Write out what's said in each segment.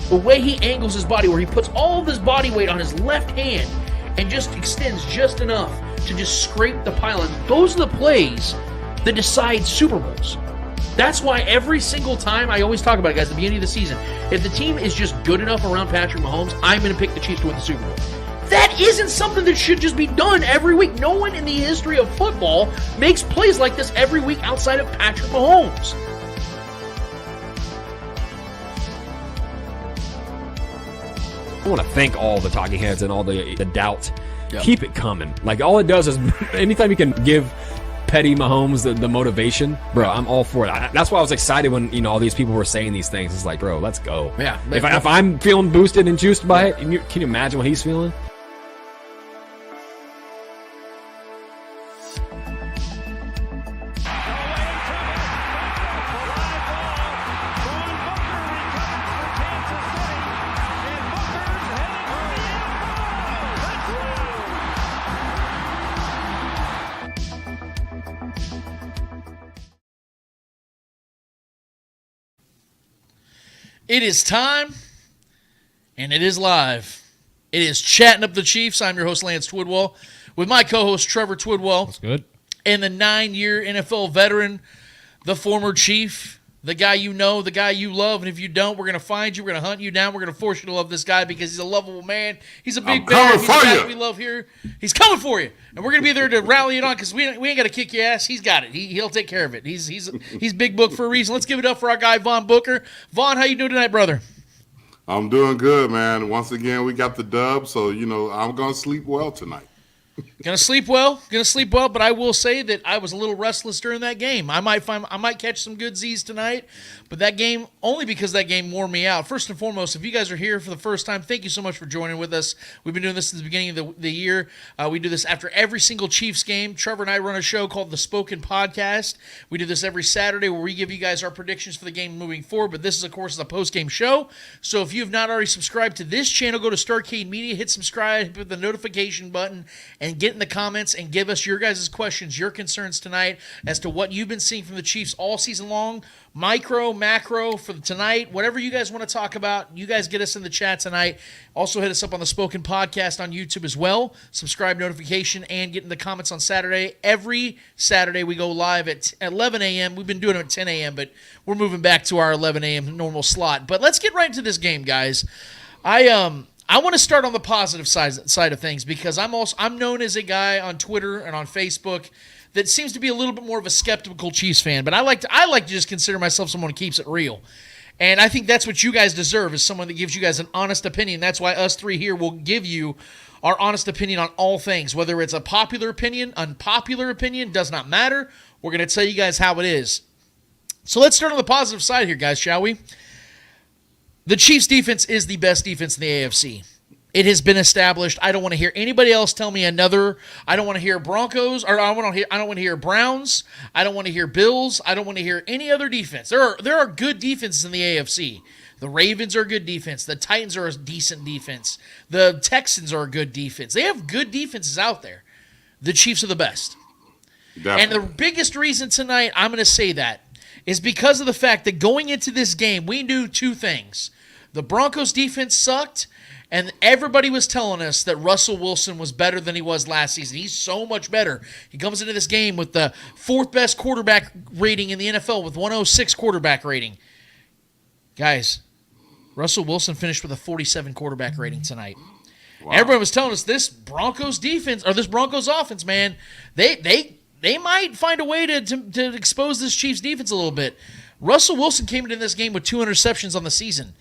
the way he angles his body, where he puts all of his body weight on his left hand and just extends just enough to just scrape the pylon. Those are the plays that decide Super Bowls. That's why every single time, I always talk about it, guys, at the beginning of the season, if the team is just good enough around Patrick Mahomes, I'm going to pick the Chiefs to win the Super Bowl. That isn't something that should just be done every week. No one in the history of football makes plays like this every week outside of Patrick Mahomes. I want to thank all the talking heads and all the doubt. Yep. Keep it coming. Like, all it does is anytime you can give petty Mahomes the motivation, bro, I'm all for it. That's why I was excited when all these people were saying these things. It's like, bro, let's go. Yeah. If I'm feeling boosted and juiced by it, can you imagine what he's feeling? It is time, and it is live. It is Chatting Up the Chiefs. I'm your host, Lance Twidwell, with my co-host, Trevor Twidwell. That's good. And the 9-year NFL veteran, the former Chief, the guy you know, the guy you love. And if you don't, we're going to find you. We're going to hunt you down. We're going to force you to love this guy because he's a lovable man. He's a big bear. He's the guy we love here. He's coming for you. And we're going to be there to rally it on because we ain't got to kick your ass. He's got it. He'll take care of it. He's Big Book for a reason. Let's give it up for our guy, Vaughn Booker. Vaughn, how you doing tonight, brother? I'm doing good, man. Once again, we got the dub, so, I'm going to sleep well tonight. Gonna sleep well, but I will say that I was a little restless during that game. I might catch some good Z's tonight, but that game, only because that game wore me out. First and foremost, if you guys are here for the first time, thank you so much for joining with us. We've been doing this since the beginning of the year. We do this after every single Chiefs game. Trevor and I run a show called The Spoken Podcast. We do this every Saturday where we give you guys our predictions for the game moving forward, but this is, of course, a post-game show. So if you have not already subscribed to this channel, go to Starcade Media, hit subscribe, hit the notification button, and get in the comments and give us your guys' questions, your concerns tonight as to what you've been seeing from the Chiefs all season long, micro, macro for tonight, whatever you guys want to talk about. You guys get us in the chat tonight. Also hit us up on the Spoken Podcast on YouTube as well. Subscribe, notification, and get in the comments on Saturday. Every Saturday we go live at 11 a.m. We've been doing it at 10 a.m., but we're moving back to our 11 a.m. normal slot. But let's get right into this game, guys. I want to start on the positive side of things because I'm known as a guy on Twitter and on Facebook that seems to be a little bit more of a skeptical Chiefs fan, but I like to just consider myself someone who keeps it real. And I think that's what you guys deserve, is someone that gives you guys an honest opinion. That's why us three here will give you our honest opinion on all things, whether it's a popular opinion, unpopular opinion, does not matter. We're going to tell you guys how it is. So let's start on the positive side here, guys, shall we? The Chiefs' defense is the best defense in the AFC. It has been established. I don't want to hear anybody else tell me another. I don't want to hear Broncos, or I don't want to hear Browns. I don't want to hear Bills. I don't want to hear any other defense. There are good defenses in the AFC. The Ravens are a good defense. The Titans are a decent defense. The Texans are a good defense. They have good defenses out there. The Chiefs are the best. Definitely. And the biggest reason tonight I'm going to say that is because of the fact that going into this game, we knew two things. The Broncos defense sucked, and everybody was telling us that Russell Wilson was better than he was last season. He's so much better. He comes into this game with the fourth best quarterback rating in the NFL with 106 quarterback rating. Guys, Russell Wilson finished with a 47 quarterback rating tonight. Wow. Everyone was telling us this Broncos defense, or this Broncos offense, man, they might find a way to expose this Chiefs defense a little bit. Russell Wilson came into this game with 2 interceptions on the season.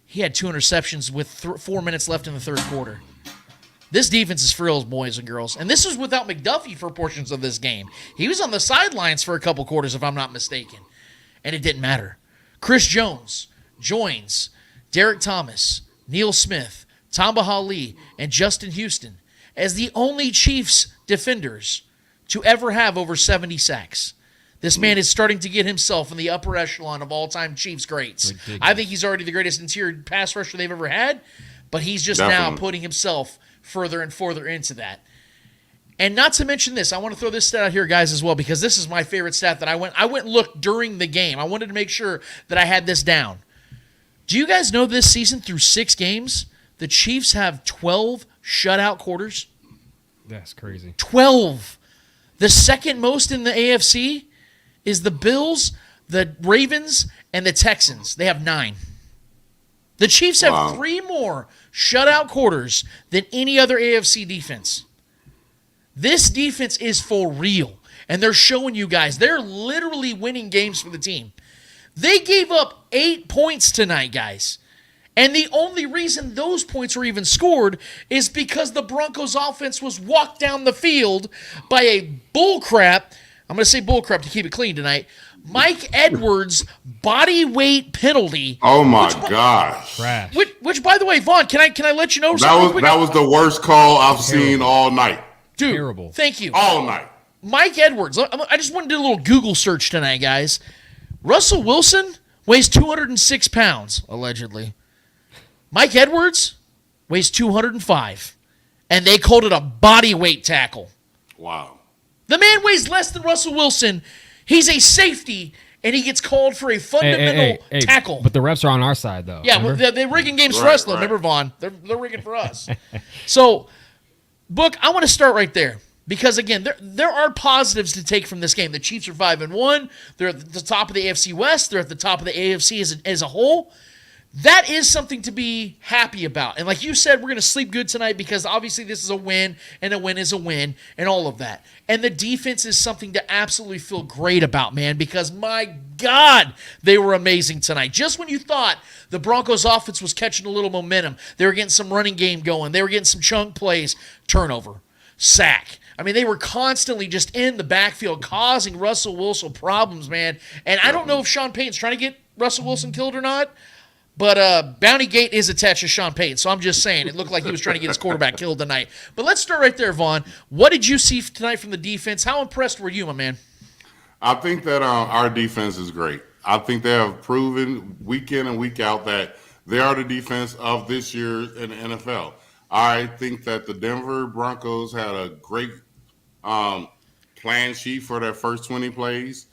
He had 2 interceptions with 4 minutes left in the third quarter. This defense is for real, boys and girls. And this was without McDuffie for portions of this game. He was on the sidelines for a couple quarters, if I'm not mistaken. And it didn't matter. Chris Jones joins Derek Thomas, Neil Smith, Tamba Hali, and Justin Houston as the only Chiefs defenders to ever have over 70 sacks. This man is starting to get himself in the upper echelon of all-time Chiefs greats. Ridiculous. I think he's already the greatest interior pass rusher they've ever had, but he's just now putting himself further and further into that. And not to mention this, I want to throw this stat out here, guys, as well, because this is my favorite stat that I went and looked during the game. I wanted to make sure that I had this down. Do you guys know this season through 6 games, the Chiefs have 12 shutout quarters? That's crazy. 12. The second most in the AFC is the Bills, the Ravens, and the Texans. They have 9. The Chiefs have 3 more shutout quarters than any other AFC defense. This defense is for real, and they're showing you guys. They're literally winning games for the team. They gave up 8 points tonight, guys. And the only reason those points were even scored is because the Broncos offense was walked down the field by a bullcrap, I'm going to say bullcrap to keep it clean tonight, Mike Edwards body weight penalty. Oh my gosh. Trash. Which by the way, Vaughn, can I let you know that was the worst call I've seen all night. Dude, terrible. Thank you. All night. Mike Edwards. I just want to do a little Google search tonight, guys. Russell Wilson weighs 206 pounds, allegedly. Mike Edwards weighs 205, and they called it a body weight tackle. Wow. The man weighs less than Russell Wilson. He's a safety, and he gets called for a fundamental tackle. But the refs are on our side, though. Yeah, well, they're rigging games for us, though. Remember, Vaughn? They're rigging for us. So, Book, I want to start right there. Because, again, there are positives to take from this game. The Chiefs are 5-1. They're at the top of the AFC West. They're at the top of the AFC as a whole. That is something to be happy about. And like you said, we're going to sleep good tonight because obviously this is a win, and a win is a win, and all of that. And the defense is something to absolutely feel great about, man, because my God, they were amazing tonight. Just when you thought the Broncos offense was catching a little momentum, they were getting some running game going, they were getting some chunk plays, turnover, sack. I mean, they were constantly just in the backfield causing Russell Wilson problems, man. And I don't know if Sean Payton's trying to get Russell Wilson killed or not, but Bounty Gate is attached to Sean Payton, so I'm just saying it looked like he was trying to get his quarterback killed tonight. But let's start right there, Vaughn. What did you see tonight from the defense? How impressed were you, my man? I think that our defense is great. I think they have proven week in and week out that they are the defense of this year in the NFL. I think that the Denver Broncos had a great plan sheet for their first 20 plays.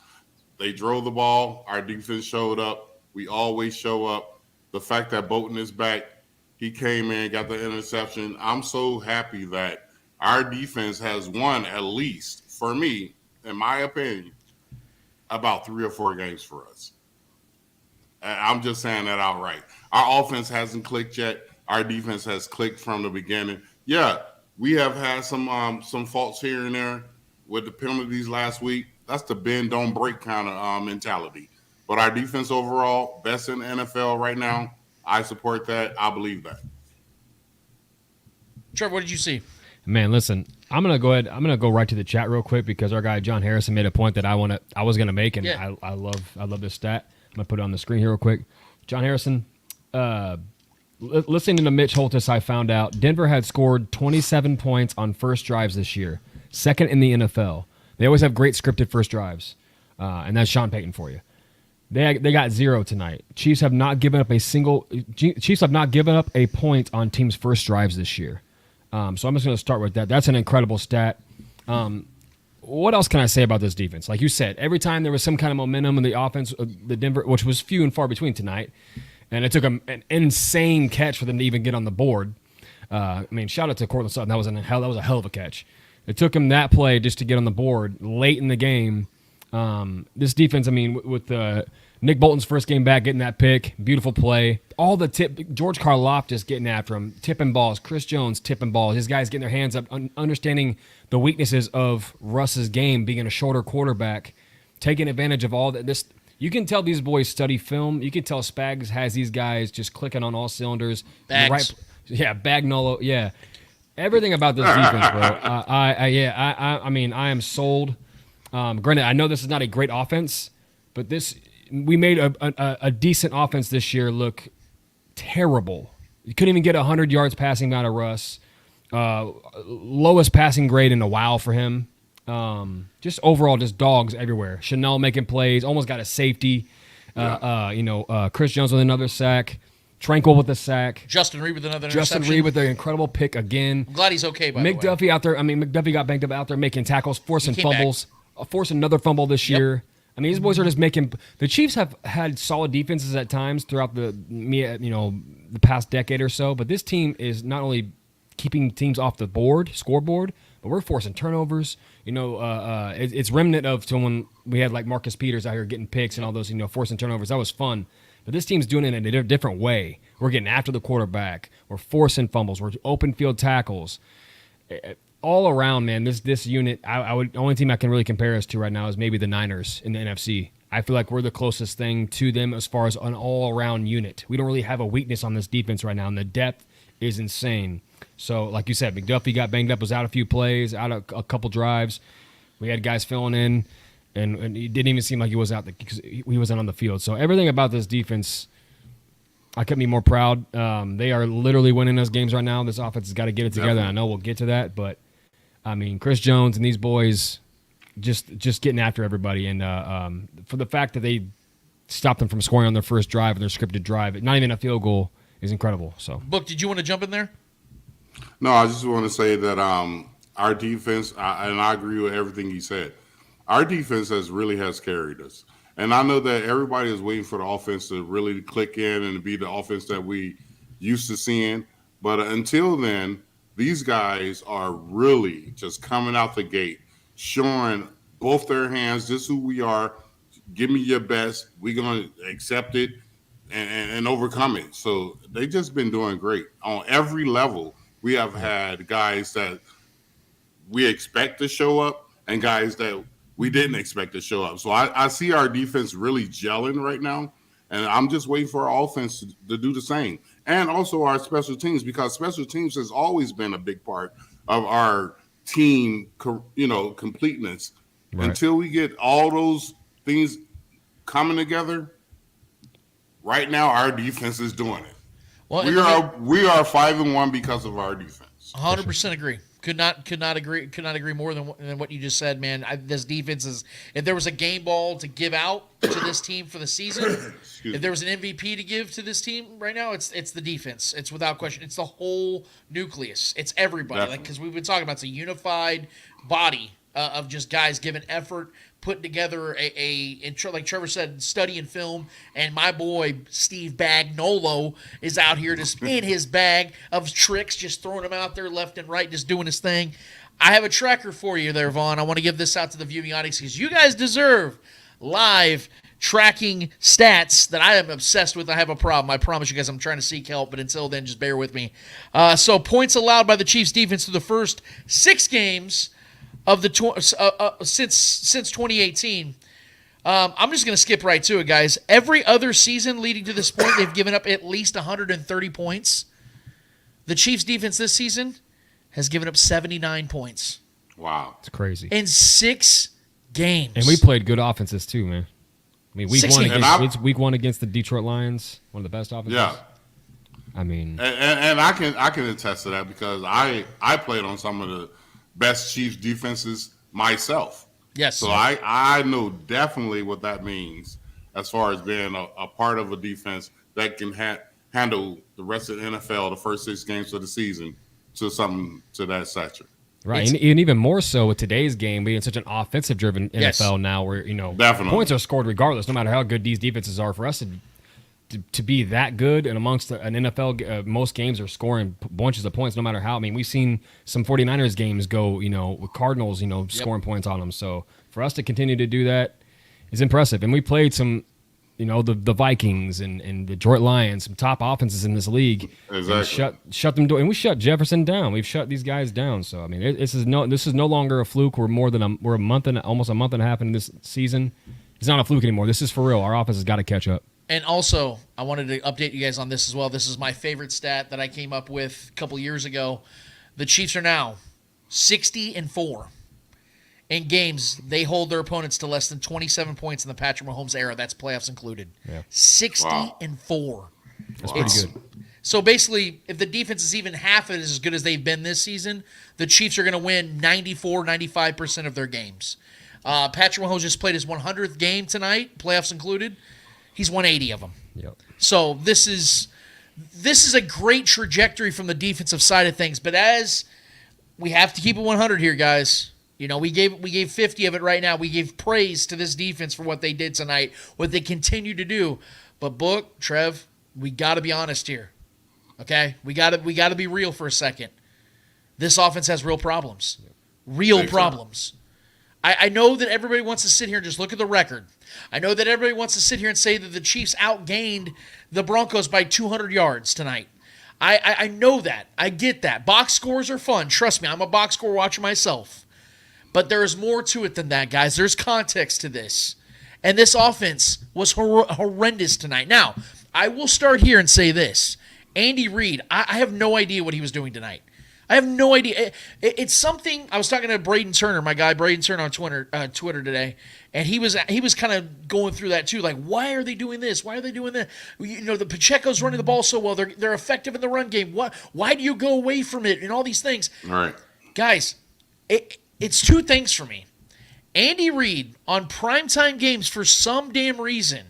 They drove the ball. Our defense showed up. We always show up. The fact that Bolton is back, he came in, got the interception. I'm so happy that our defense has won, at least, for me, in my opinion, about 3 or 4 games for us. I'm just saying that outright. Our offense hasn't clicked yet. Our defense has clicked from the beginning. Yeah, we have had some faults here and there with the penalties last week. That's the bend, don't break kind of mentality. But our defense overall, best in the NFL right now. I support that. I believe that. Trevor, what did you see? Man, listen, I'm gonna go ahead. I'm gonna go right to the chat real quick because our guy John Harrison made a point that I was gonna make, and yeah. I love this stat. I'm gonna put it on the screen here real quick. John Harrison, listening to Mitch Holtis, I found out Denver had scored 27 points on first drives this year, second in the NFL. They always have great scripted first drives, and that's Sean Payton for you. They got 0 tonight. Chiefs have not given up a point on teams' first drives this year. So I'm just going to start with that. That's an incredible stat. What else can I say about this defense? Like you said, every time there was some kind of momentum in the offense, the Denver, which was few and far between tonight, and it took an insane catch for them to even get on the board. I mean, shout out to Cortland Sutton. That was a hell of a catch. It took him that play just to get on the board late in the game. This defense, I mean, with Nick Bolton's first game back, getting that pick, beautiful play. All the George Karlaftis getting after him, tipping balls. Chris Jones tipping balls. His guys getting their hands up, understanding the weaknesses of Russ's game, being a shorter quarterback, taking advantage of all that. This you can tell these boys study film. You can tell Spags has these guys just clicking on all cylinders. Bags. Bagnolo, yeah. Everything about this defense, bro. I mean, I am sold. Granted, I know this is not a great offense, but we made a decent offense this year look terrible. You couldn't even get 100 yards passing out of Russ. Lowest passing grade in a while for him. Just overall, just dogs everywhere. Chanel making plays, almost got a safety. Chris Jones with another sack. Tranquil with a sack. Justin Reed with another interception. Justin Reed with an incredible pick again. I'm glad he's okay, by the way. McDuffie out there. I mean, McDuffie got banged up out there making tackles, forcing fumbles. Forced another fumble this year. I mean, these boys are just making. The Chiefs have had solid defenses at times throughout the past decade or so, but this team is not only keeping teams off the scoreboard, but we're forcing turnovers. It's remnant of when we had like Marcus Peters out here getting picks and all those, forcing turnovers. That was fun. But this team's doing it in a different way. We're getting after the quarterback. We're forcing fumbles. We're open field tackles. All around, man, this unit, the only team I can really compare us to right now is maybe the Niners in the NFC. I feel like we're the closest thing to them as far as an all-around unit. We don't really have a weakness on this defense right now, and the depth is insane. So, like you said, McDuffie got banged up, was out a few plays, out a couple drives. We had guys filling in, and it didn't even seem like he was out because he wasn't on the field. So everything about this defense, I couldn't be more proud. They are literally winning us games right now. This offense has got to get it together. I know we'll get to that, but I mean, Chris Jones and these boys just getting after everybody. And for the fact that they stopped them from scoring on their first drive and their scripted drive, not even a field goal, is incredible. So, Book, did you want to jump in there? No, I just want to say that our defense, and I agree with everything he said, our defense has carried us. And I know that everybody is waiting for the offense to really click in and be the offense that we used to seeing. But until then, these guys are really just coming out the gate, showing both their hands, this is who we are, give me your best, we're going to accept it and overcome it. So they've just been doing great. On every level, we have had guys that we expect to show up and guys that we didn't expect to show up. So I see our defense really gelling right now, and I'm just waiting for our offense to do the same. And also our special teams, because special teams has always been a big part of our team, completeness. Right. Until we get all those things coming together, right now our defense is doing it. Well, we are 5-1 because of our defense. 100% agree. Could not agree more than what you just said, man. This defense is. If there was a game ball to give out to this team for the season, if there was an MVP to give to this team right now, it's the defense. It's without question. It's the whole nucleus. It's everybody. Because we've been talking about, it's a unified body of just guys giving effort, putting together like Trevor said, studying film. And my boy Steve Bagnolo is out here just in his bag of tricks, just throwing them out there left and right, just doing his thing. I have a tracker for you there, Vaughn. I want to give this out to the viewing audience because you guys deserve live tracking stats that I am obsessed with. I have a problem. I promise you guys I'm trying to seek help, but until then, just bear with me. So points allowed by the Chiefs defense through the first 6 games of the since 2018. I'm just going to skip right to it, guys. Every other season leading to this point, they've given up at least 130 points. The Chiefs defense this season has given up 79 points. Wow. It's crazy. In 6 games. And we played good offenses too, man. I mean, week one against the Detroit Lions, one of the best offenses. Yeah. I mean, and I can attest to that because I played on some of the best Chiefs defenses myself. Yes. So I know definitely what that means as far as being a part of a defense that can handle the rest of the NFL, the first 6 games of the season, to something to that stature. Right, and even more so with today's game being such an offensive-driven NFL now, where definitely points are scored regardless, no matter how good these defenses are. For us to be that good and amongst an NFL, most games are scoring bunches of points no matter how. I mean, we've seen some 49ers games go, with Cardinals, scoring points on them. So for us to continue to do that is impressive. And we played some, the Vikings and the Detroit Lions, some top offenses in this league. Exactly. Shut them down. And we shut Jefferson down. We've shut these guys down. So, I mean, this is no longer a fluke. We're almost a month and a half in this season. It's not a fluke anymore. This is for real. Our offense has got to catch up. And also, I wanted to update you guys on this as well. This is my favorite stat that I came up with a couple years ago. The Chiefs are now 60-4 in games they hold their opponents to less than 27 points in the Patrick Mahomes era. That's playoffs included. Yeah. 60-4. That's pretty good. So basically, if the defense is even half as good as they've been this season, the Chiefs are going to win 95% of their games. Patrick Mahomes just played his 100th game tonight, playoffs included. He's won 80 of them. Yep. So this is a great trajectory from the defensive side of things. But as we have to keep it 100 here, guys, You know, we gave 50 of it right now. We gave praise to this defense for what they did tonight, what they continue to do. But Book, Trev, we got to be honest here. Okay? We got to be real for a second. This offense has real problems. Real problems. I know that everybody wants to sit here and just look at the record. I know that everybody wants to sit here and say that the Chiefs outgained the Broncos by 200 yards tonight. I know that. I get that. Box scores are fun. Trust me, I'm a box score watcher myself. But there is more to it than that, guys. There's context to this. And this offense was horrendous tonight. Now, I will start here and say this. Andy Reid, I have no idea what he was doing tonight. I have no idea. It's something. I was talking to Braden Turner, my guy Braden Turner on Twitter today, and he was kind of going through that too. Like, why are they doing this? Why are they doing that? You know, the Pacheco's running the ball so well. They're effective in the run game. Why do you go away from it? And all these things. All right, guys. It's two things for me. Andy Reid on primetime games for some damn reason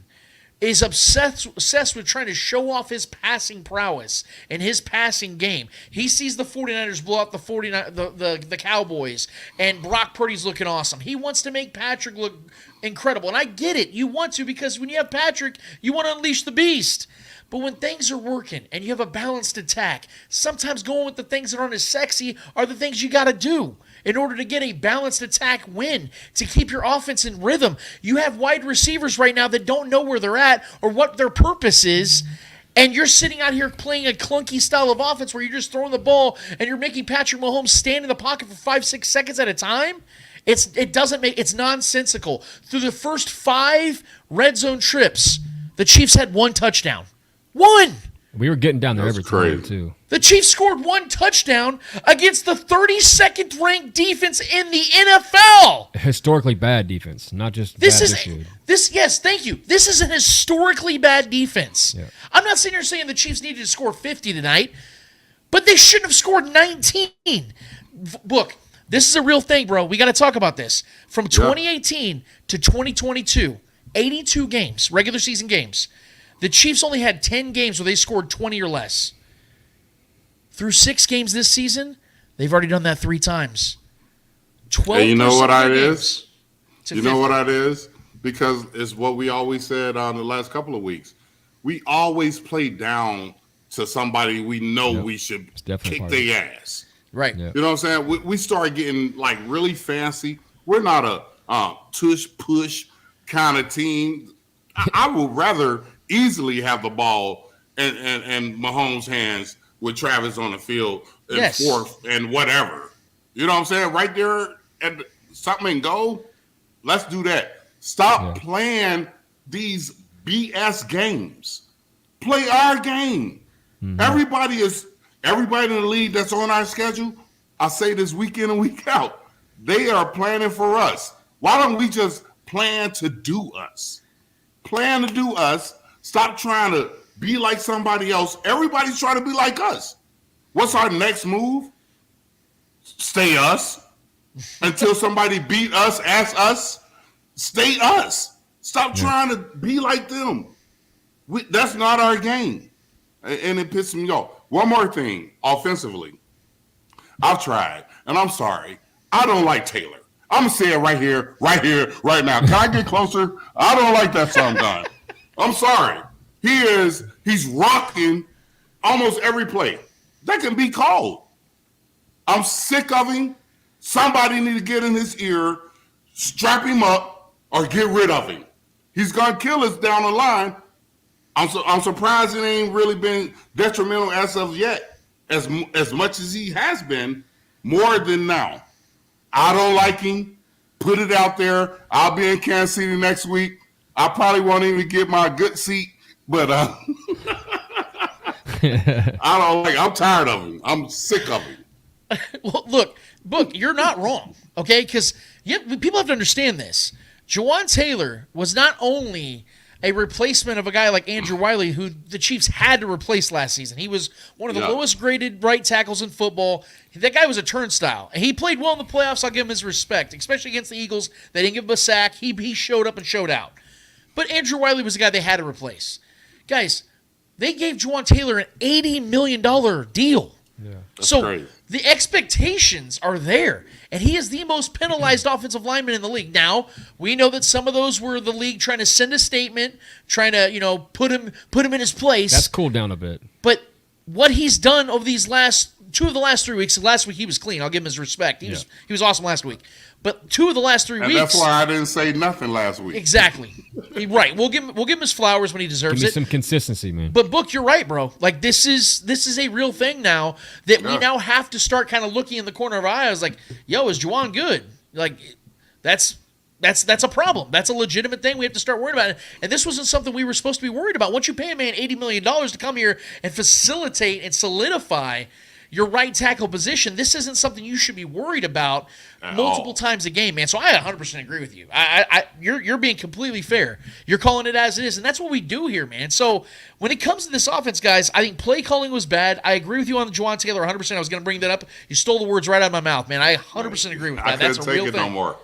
is obsessed with trying to show off his passing prowess and his passing game. He sees the 49ers blow out the Cowboys, and Brock Purdy's looking awesome. He wants to make Patrick look incredible, and I get it. You want to, because when you have Patrick, you want to unleash the beast. But when things are working and you have a balanced attack, sometimes going with the things that aren't as sexy are the things you got to do in order to get a balanced attack win, to keep your offense in rhythm. You have wide receivers right now that don't know where they're at or what their purpose is, and you're sitting out here playing a clunky style of offense where you're just throwing the ball and you're making Patrick Mahomes stand in the pocket for 5-6 seconds at a time. It's nonsensical. Through the first 5 red zone trips, the Chiefs had 1 touchdown. 1! We were getting down there every time, too. The Chiefs scored 1 touchdown against the 32nd ranked defense in the NFL. Historically bad defense, not just this year. Yes, thank you. This is an historically bad defense. Yeah. I'm not sitting here saying the Chiefs needed to score 50 tonight, but they shouldn't have scored 19. Look, this is a real thing, bro. We got to talk about this. From 2018 to 2022, 82 games, regular season games. The Chiefs only had 10 games where they scored 20 or less. Through 6 games this season, they've already done that 3 times. 12. And you know what that is? You know what that is? Because it's what we always said on the last couple of weeks. We always play down to somebody we know we should kick their ass. Right. Yep. You know what I'm saying? We started getting like really fancy. We're not a tush push kind of team. I would rather easily have the ball and Mahomes' hands with Travis on the field and fourth and whatever. You know what I'm saying? Right there at something and go. Let's do that. Stop playing these BS games. Play our game. Mm-hmm. Everybody in the league that's on our schedule, I say this week in and week out, they are planning for us. Why don't we just plan to do us? Plan to do us. Stop trying to be like somebody else. Everybody's trying to be like us. What's our next move? Stay us. Until somebody beat us, ask us. Stay us. Stop trying to be like them. That's not our game. And it pisses me off. One more thing, offensively. I've tried, and I'm sorry. I don't like Taylor. I'm going to say it right here, right now. Can I get closer? I don't like that song done. I'm sorry. He's rocking almost every play. That can be called. I'm sick of him. Somebody need to get in his ear, strap him up, or get rid of him. He's going to kill us down the line. I'm surprised it ain't really been detrimental as of yet, as much as he has been, more than now. I don't like him. Put it out there. I'll be in Kansas City next week. I probably won't even get my good seat, but I don't like. I'm tired of him. I'm sick of him. Well, look, Book, you're not wrong, okay? Because people have to understand this. Jawan Taylor was not only a replacement of a guy like Andrew Wiley, who the Chiefs had to replace last season. He was one of the lowest graded right tackles in football. That guy was a turnstile. And he played well in the playoffs. I'll give him his respect, especially against the Eagles. They didn't give him a sack. He showed up and showed out. But Andrew Wiley was the guy they had to replace. Guys, they gave Jawan Taylor an $80 million deal. Yeah. So great. the expectations are there, and he is the most penalized offensive lineman in the league. Now we know that some of those were the league trying to send a statement, trying to put him in his place. That's cooled down a bit. But what he's done over these two of the last 3 weeks. Last week he was clean. I'll give him his respect. He was awesome last week. But 2 of the last 3 weeks. That's why I didn't say nothing last week. Exactly. Right. We'll give him his flowers when he deserves Give me it. some consistency, man. But Book, you're right, bro. Like this is a real thing now that we now have to start kind of looking in the corner of our eyes. Like, yo, is Juwan good? Like, that's a problem. That's a legitimate thing we have to start worrying about. And this wasn't something we were supposed to be worried about. Once you pay a man $80 million to come here and facilitate and solidify your right tackle position, this isn't something you should be worried about multiple times a game, man. So I 100% agree with you. You're being completely fair. You're calling it as it is, and that's what we do here, man. So when it comes to this offense, guys, I think play calling was bad. I agree with you on the Juwan Taylor 100%. I was going to bring that up. You stole the words right out of my mouth, man. I 100% agree with that. I That's couldn't a real take it thing. no more.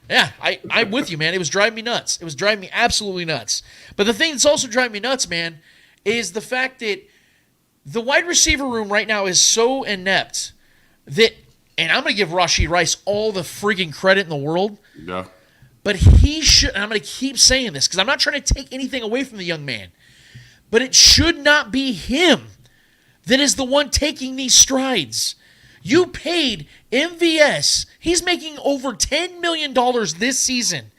Yeah, I'm with you, man. It was driving me nuts. It was driving me absolutely nuts. But the thing that's also driving me nuts, man, is the fact that the wide receiver room right now is so inept that, and I'm going to give Rashee Rice all the freaking credit in the world. Yeah. But he should, and I'm going to keep saying this because I'm not trying to take anything away from the young man, but it should not be him that is the one taking these strides. You paid MVS. He's making over $10 million this season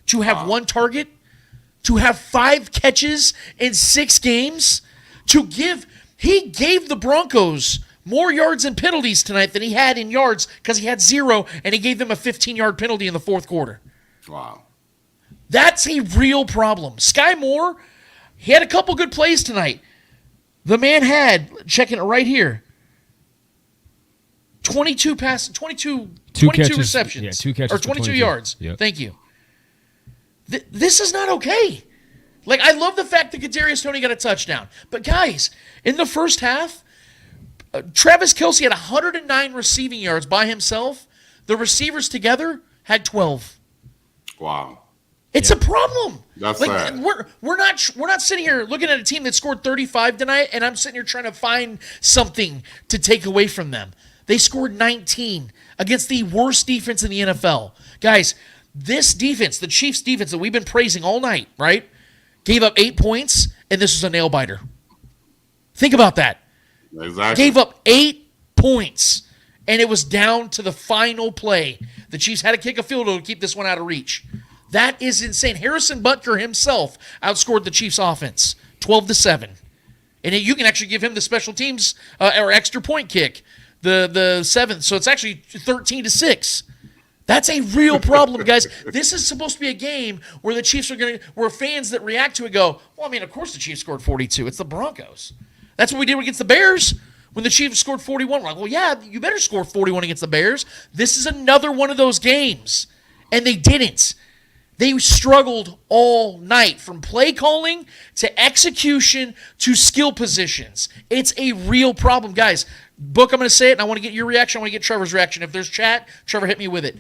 to have one target, to have 5 catches in 6 games, he gave the Broncos more yards and penalties tonight than he had in yards because he had 0, and he gave them a 15-yard penalty in the fourth quarter. Wow. That's a real problem. Sky Moore, he had a couple good plays tonight. The man had, checking it right here, 22 catches, receptions. yeah, 2 catches or for 22 22. yards. Yep. Thank you. This is not okay. Like, I love the fact that Kadarius Toney got a touchdown. But, guys, in the first half, Travis Kelce had 109 receiving yards by himself. The receivers together had 12. Wow. It's a problem. That's like sad. we're not sitting here looking at a team that scored 35 tonight, and I'm sitting here trying to find something to take away from them. They scored 19 against the worst defense in the NFL. Guys, this defense, the Chiefs defense that we've been praising all night, right, gave up 8 points, and this was a nail-biter. Think about that. Exactly. Gave up 8 points, and it was down to the final play. The Chiefs had to kick a field goal to keep this one out of reach. That is insane. Harrison Butker himself outscored the Chiefs' offense 12-7. And you can actually give him the special teams or extra point kick, the 7th. So it's actually 13-6. That's a real problem, guys. This is supposed to be a game where the Chiefs where fans that react to it go, well, I mean, of course the Chiefs scored 42. It's the Broncos. That's what we did against the Bears when the Chiefs scored 41. We're like, well, yeah, you better score 41 against the Bears. This is another one of those games. And they didn't. They struggled all night from play calling to execution to skill positions. It's a real problem, guys. Book, I'm going to say it, and I want to get your reaction. I want to get Trevor's reaction. If there's chat, Trevor, hit me with it.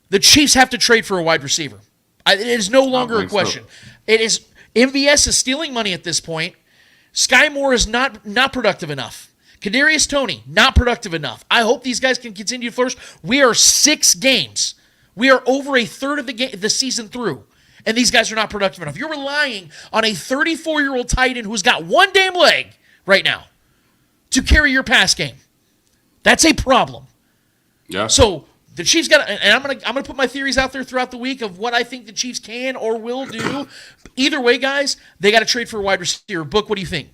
The Chiefs have to trade for a wide receiver. It is no longer a question. So. It is MVS is stealing money at this point. Sky Moore is not productive enough. Kadarius Toney, not productive enough. I hope these guys can continue to flourish. We are 6 games. We are over a third of the season through, and these guys are not productive enough. You're relying on a 34-year-old tight end who's got one damn leg right now to carry your pass game. That's a problem. Yeah. So the Chiefs got, and I'm gonna put my theories out there throughout the week of what I think the Chiefs can or will do. Either way, guys, they got to trade for a wide receiver. Book, what do you think?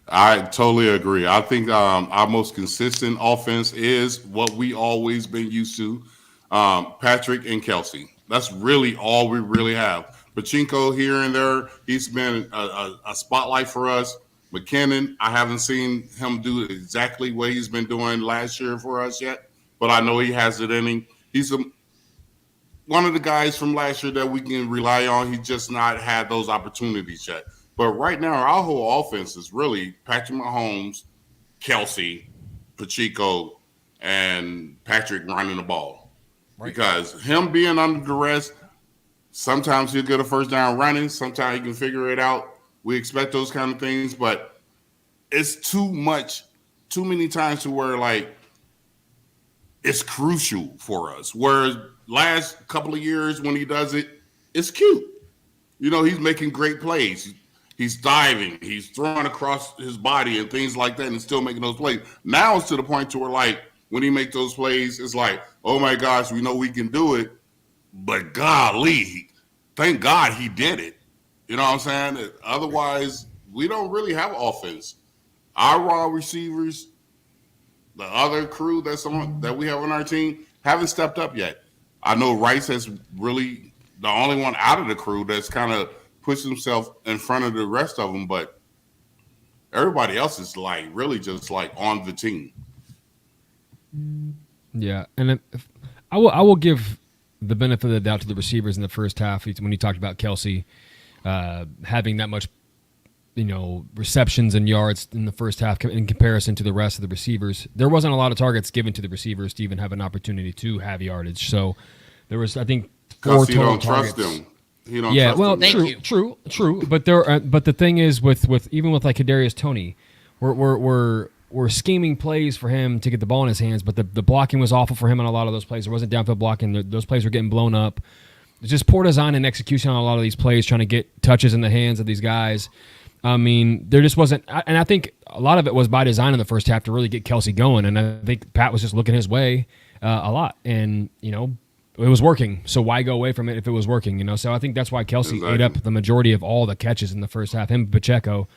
I totally agree. I think our most consistent offense is what we always been used to. Patrick and Kelce. That's really all we really have. Pachinko here and there, he's been a spotlight for us. McKinnon, I haven't seen him do exactly what he's been doing last year for us yet, but I know he has it in him. He's one of the guys from last year that we can rely on. He's just not had those opportunities yet. But right now, our whole offense is really Patrick Mahomes, Kelce, Pacheco, and Patrick running the ball. Right. Because him being under duress, sometimes he'll get a first down running. Sometimes he can figure it out. We expect those kind of things, but it's too much too many times to where like it's crucial for us. Whereas last couple of years when he does it, it's cute. He's making great plays. He's diving. He's throwing across his body and things like that, and still making those plays. Now it's to the point to where like when he makes those plays, it's like, oh my gosh, we know we can do it, but golly, thank God he did it. You know what I'm saying? Otherwise, we don't really have offense. Our raw receivers, the other crew that we have on our team, haven't stepped up yet. I know Rice has really the only one out of the crew that's kind of pushed himself in front of the rest of them, but everybody else is like really just like on the team. Yeah, and I will give the benefit of the doubt to the receivers in the first half when you talked about Kelsey having that much, receptions and yards in the first half in comparison to the rest of the receivers. There wasn't a lot of targets given to the receivers to even have an opportunity to have yardage. So there was, I think, 4 total targets. Trust them. He don't trust them. True. But but the thing is, with even with like Kadarius Toney, we're scheming plays for him to get the ball in his hands, but the blocking was awful for him on a lot of those plays. There wasn't downfield blocking. Those plays were getting blown up. It's just poor design and execution on a lot of these plays, trying to get touches in the hands of these guys. I mean, there just wasn't, and I think a lot of it was by design in the first half to really get Kelsey going, and I think Pat was just looking his way a lot, and, it was working, so why go away from it if it was working, So I think that's why Kelsey ate up the majority of all the catches in the first half, him and Pacheco.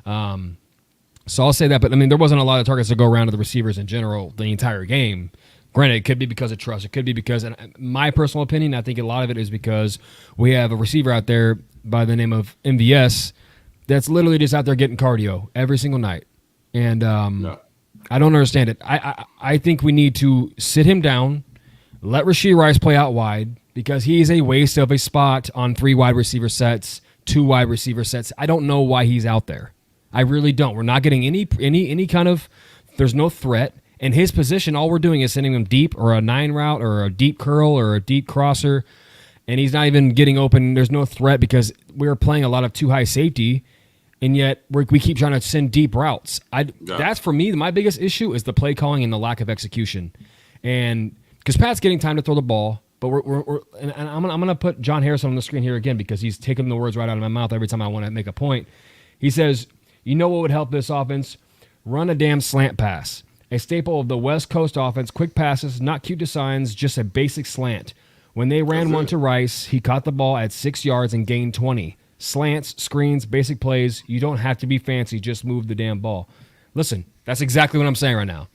So I'll say that, but, I mean, there wasn't a lot of targets to go around to the receivers in general the entire game. Granted, it could be because of trust. It could be because, and my personal opinion, I think a lot of it is because we have a receiver out there by the name of MVS that's literally just out there getting cardio every single night. And I don't understand it. I think we need to sit him down, let Rashee Rice play out wide, because he's a waste of a spot on 3 wide receiver sets, 2 wide receiver sets. I don't know why he's out there. I really don't. We're not getting any kind of, there's no threat. In his position, all we're doing is sending him deep or a 9 route or a deep curl or a deep crosser, and he's not even getting open. There's no threat because we're playing a lot of too high safety, and yet we keep trying to send deep routes. That's, for me, my biggest issue is the play calling and the lack of execution. And because Pat's getting time to throw the ball, but and I'm gonna put John Harrison on the screen here again because he's taking the words right out of my mouth every time I want to make a point. He says, what would help this offense? Run a damn slant pass. A staple of the West Coast offense, quick passes, not cute designs, just a basic slant. When they ran one to Rice, he caught the ball at 6 yards and gained 20. Slants, screens, basic plays. You don't have to be fancy. Just move the damn ball. Listen, that's exactly what I'm saying right now.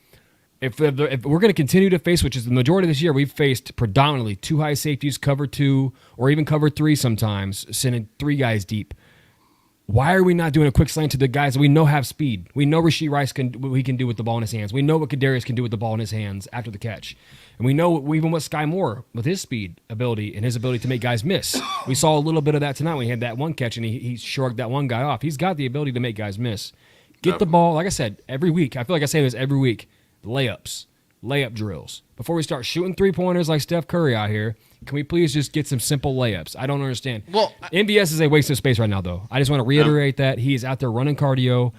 If we're going to continue to face, which is the majority of this year, we've faced predominantly 2 high safeties, cover 2, or even cover 3 sometimes, sending 3 guys deep. Why are we not doing a quick slant to the guys that we know have speed? We know Rashee Rice what he can do with the ball in his hands. We know what Kadarius can do with the ball in his hands after the catch. And we know even what Sky Moore, with his speed ability and his ability to make guys miss. We saw a little bit of that tonight when he had that one catch and he shrugged that one guy off. He's got the ability to make guys miss. Get the ball, like I said, every week. I feel like I say this every week. Layup drills. Before we start shooting 3-pointers like Steph Curry out here, can we please just get some simple layups? I don't understand. Well, MVS is a waste of space right now, though. I just want to reiterate that. He is out there running cardio.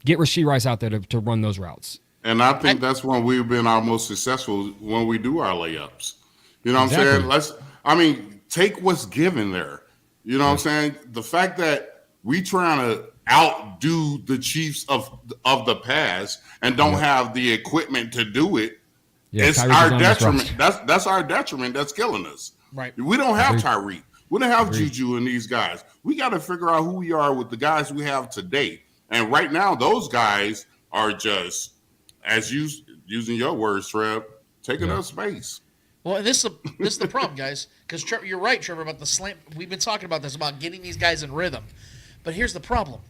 Get Rashee Rice out there to run those routes. And I think that's when we've been our most successful, when we do our layups. You know what I'm saying? Take what's given there. You know what I'm saying? The fact that we trying to outdo the Chiefs of the past and don't have the equipment to do it, it's our detriment. That's our detriment that's killing us. Right. We don't have Tyreek. We don't have Juju and these guys. We got to figure out who we are with the guys we have today. And right now, those guys are just, as using your words, Trev, taking up space. Well, this is the problem, guys. Because you're right, Trevor, about the slant. We've been talking about this, about getting these guys in rhythm. But here's the problem: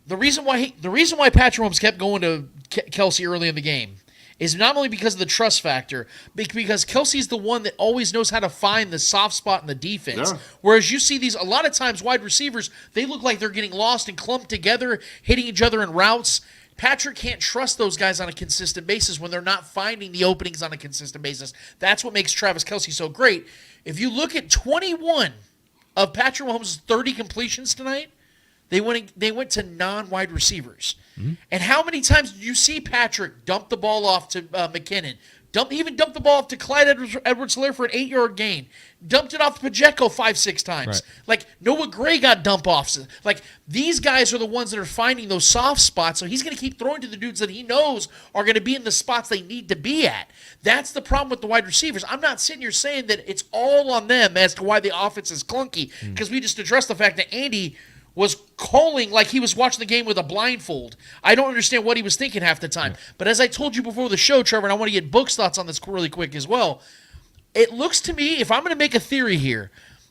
the reason why Patrick Mahomes kept going to Kelsey early in the game is not only because of the trust factor, but because Kelsey's the one that always knows how to find the soft spot in the defense. Yeah. Whereas you see these, a lot of times, wide receivers, they look like they're getting lost and clumped together, hitting each other in routes. Patrick can't trust those guys on a consistent basis when they're not finding the openings on a consistent basis. That's what makes Travis Kelce so great. If you look at 21 of Patrick Mahomes' 30 completions tonight, They went to non-wide receivers. And how many times did you see Patrick dump the ball off to McKinnon? Even dumped the ball off to Clyde Edwards-Helaire for an 8-yard gain. Dumped it off to Pacheco 5-6 times. Right. Like, Noah Gray got dump offs. Like, these guys are the ones that are finding those soft spots, so he's going to keep throwing to the dudes that he knows are going to be in the spots they need to be at. That's the problem with the wide receivers. I'm not sitting here saying that it's all on them as to why the offense is clunky, because we just addressed the fact that Andy was calling like he was watching the game with a blindfold. I don't understand what he was thinking half the time. But as I told you before the show, Trevor, and I want to get Book's thoughts on this really quick as well, it looks to me, if I'm going to make a theory here,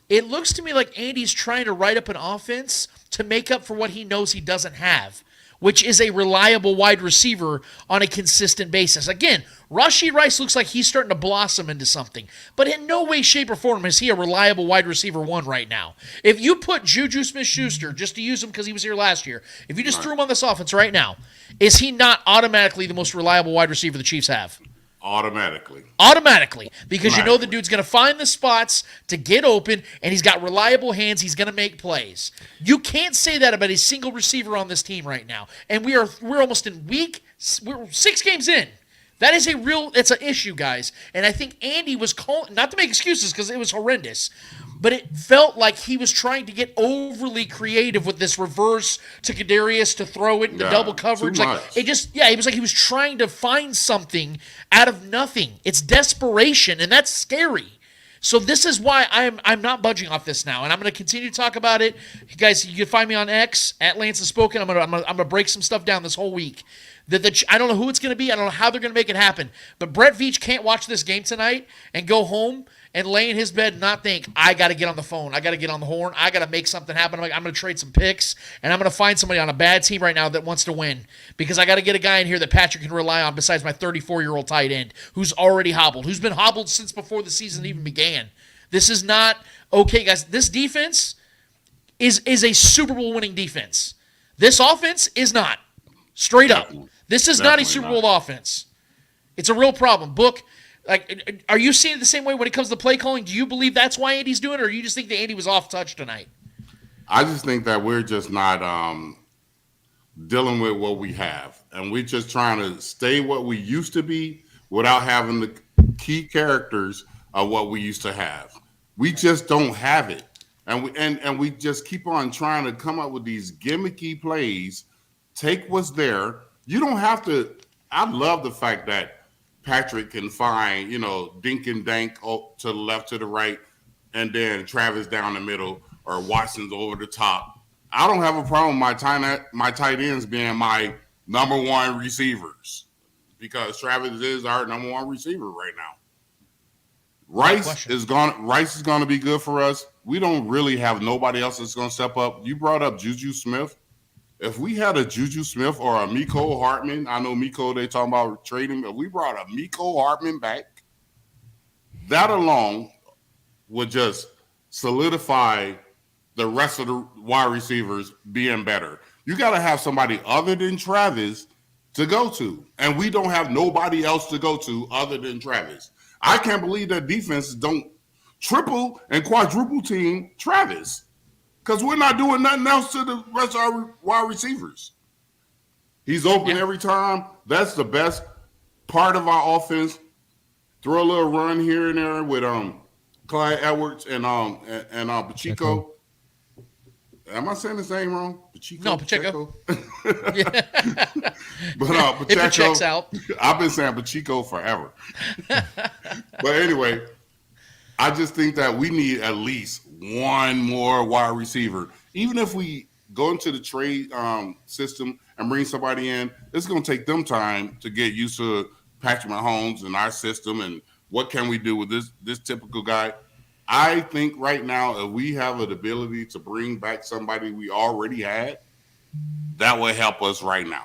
it looks to me like Andy's trying to write up an offense to make up for what he knows he doesn't have, which is a reliable wide receiver on a consistent basis. Again, Rashee Rice looks like he's starting to blossom into something, but in no way, shape, or form is he a reliable wide receiver one right now. If you put Juju Smith-Schuster, just to use him because he was here last year, if you just threw him on this offense right now, is he not automatically the most reliable wide receiver the Chiefs have? Automatically, because you know the dude's going to find the spots to get open, and he's got reliable hands. He's going to make plays. You can't say that about a single receiver on this team right now. And we're almost in we're 6 games in. That is it's an issue, guys. And I think Andy was calling, not to make excuses because it was horrendous, but it felt like he was trying to get overly creative with this reverse to Kadarius to throw it into double coverage. He was trying to find something out of nothing. It's desperation, and that's scary. So this is why I'm not budging off this now, and I'm going to continue to talk about it. You guys, you can find me on X at Lance Has Spoken. I'm going to break some stuff down this whole week. I don't know who it's going to be. I don't know how they're going to make it happen. But Brett Veach can't watch this game tonight and go home and lay in his bed and not think, I got to get on the phone. I got to get on the horn. I got to make something happen. I'm going to trade some picks, and I'm going to find somebody on a bad team right now that wants to win because I got to get a guy in here that Patrick can rely on besides my 34-year-old tight end who's already hobbled, who's been hobbled since before the season even began. This is not okay, guys. This defense is a Super Bowl winning defense. This offense is not. Straight up. This is not a Super Bowl offense. It's a real problem. Book, like, are you seeing it the same way when it comes to play calling? Do you believe that's why Andy's doing it, or do you just think that Andy was off touch tonight? I just think that we're just not dealing with what we have, and we're just trying to stay what we used to be without having the key characters of what we used to have. We just don't have it, and we just keep on trying to come up with these gimmicky plays. Take what's there. You don't have to. I love the fact that Patrick can find, dink and dank to the left, to the right, and then Travis down the middle or Watson's over the top. I don't have a problem with my tight ends being my number one receivers because Travis is our number one receiver right now. Rice is going to be good for us. We don't really have nobody else that's going to step up. You brought up Juju Smith. If we had a Juju Smith or a Mecole Hardman, I know Mecole, they talking about trading, but we brought a Mecole Hardman back, that alone would just solidify the rest of the wide receivers being better. You got to have somebody other than Travis to go to, and we don't have nobody else to go to other than Travis. I can't believe that defenses don't triple and quadruple team Travis. Because we're not doing nothing else to the rest of our wide receivers. He's open every time. That's the best part of our offense. Throw a little run here and there with Clyde Edwards and Pacheco. Am I saying his name wrong? Pacheco? No, Pacheco. But Pacheco. If it checks out. I've been saying Pacheco forever. But anyway, I just think that we need at least one more wide receiver. Even if we go into the trade system and bring somebody in, it's going to take them time to get used to Patrick Mahomes and our system and what can we do with this typical guy. I think right now, if we have an ability to bring back somebody we already had, that will help us right now.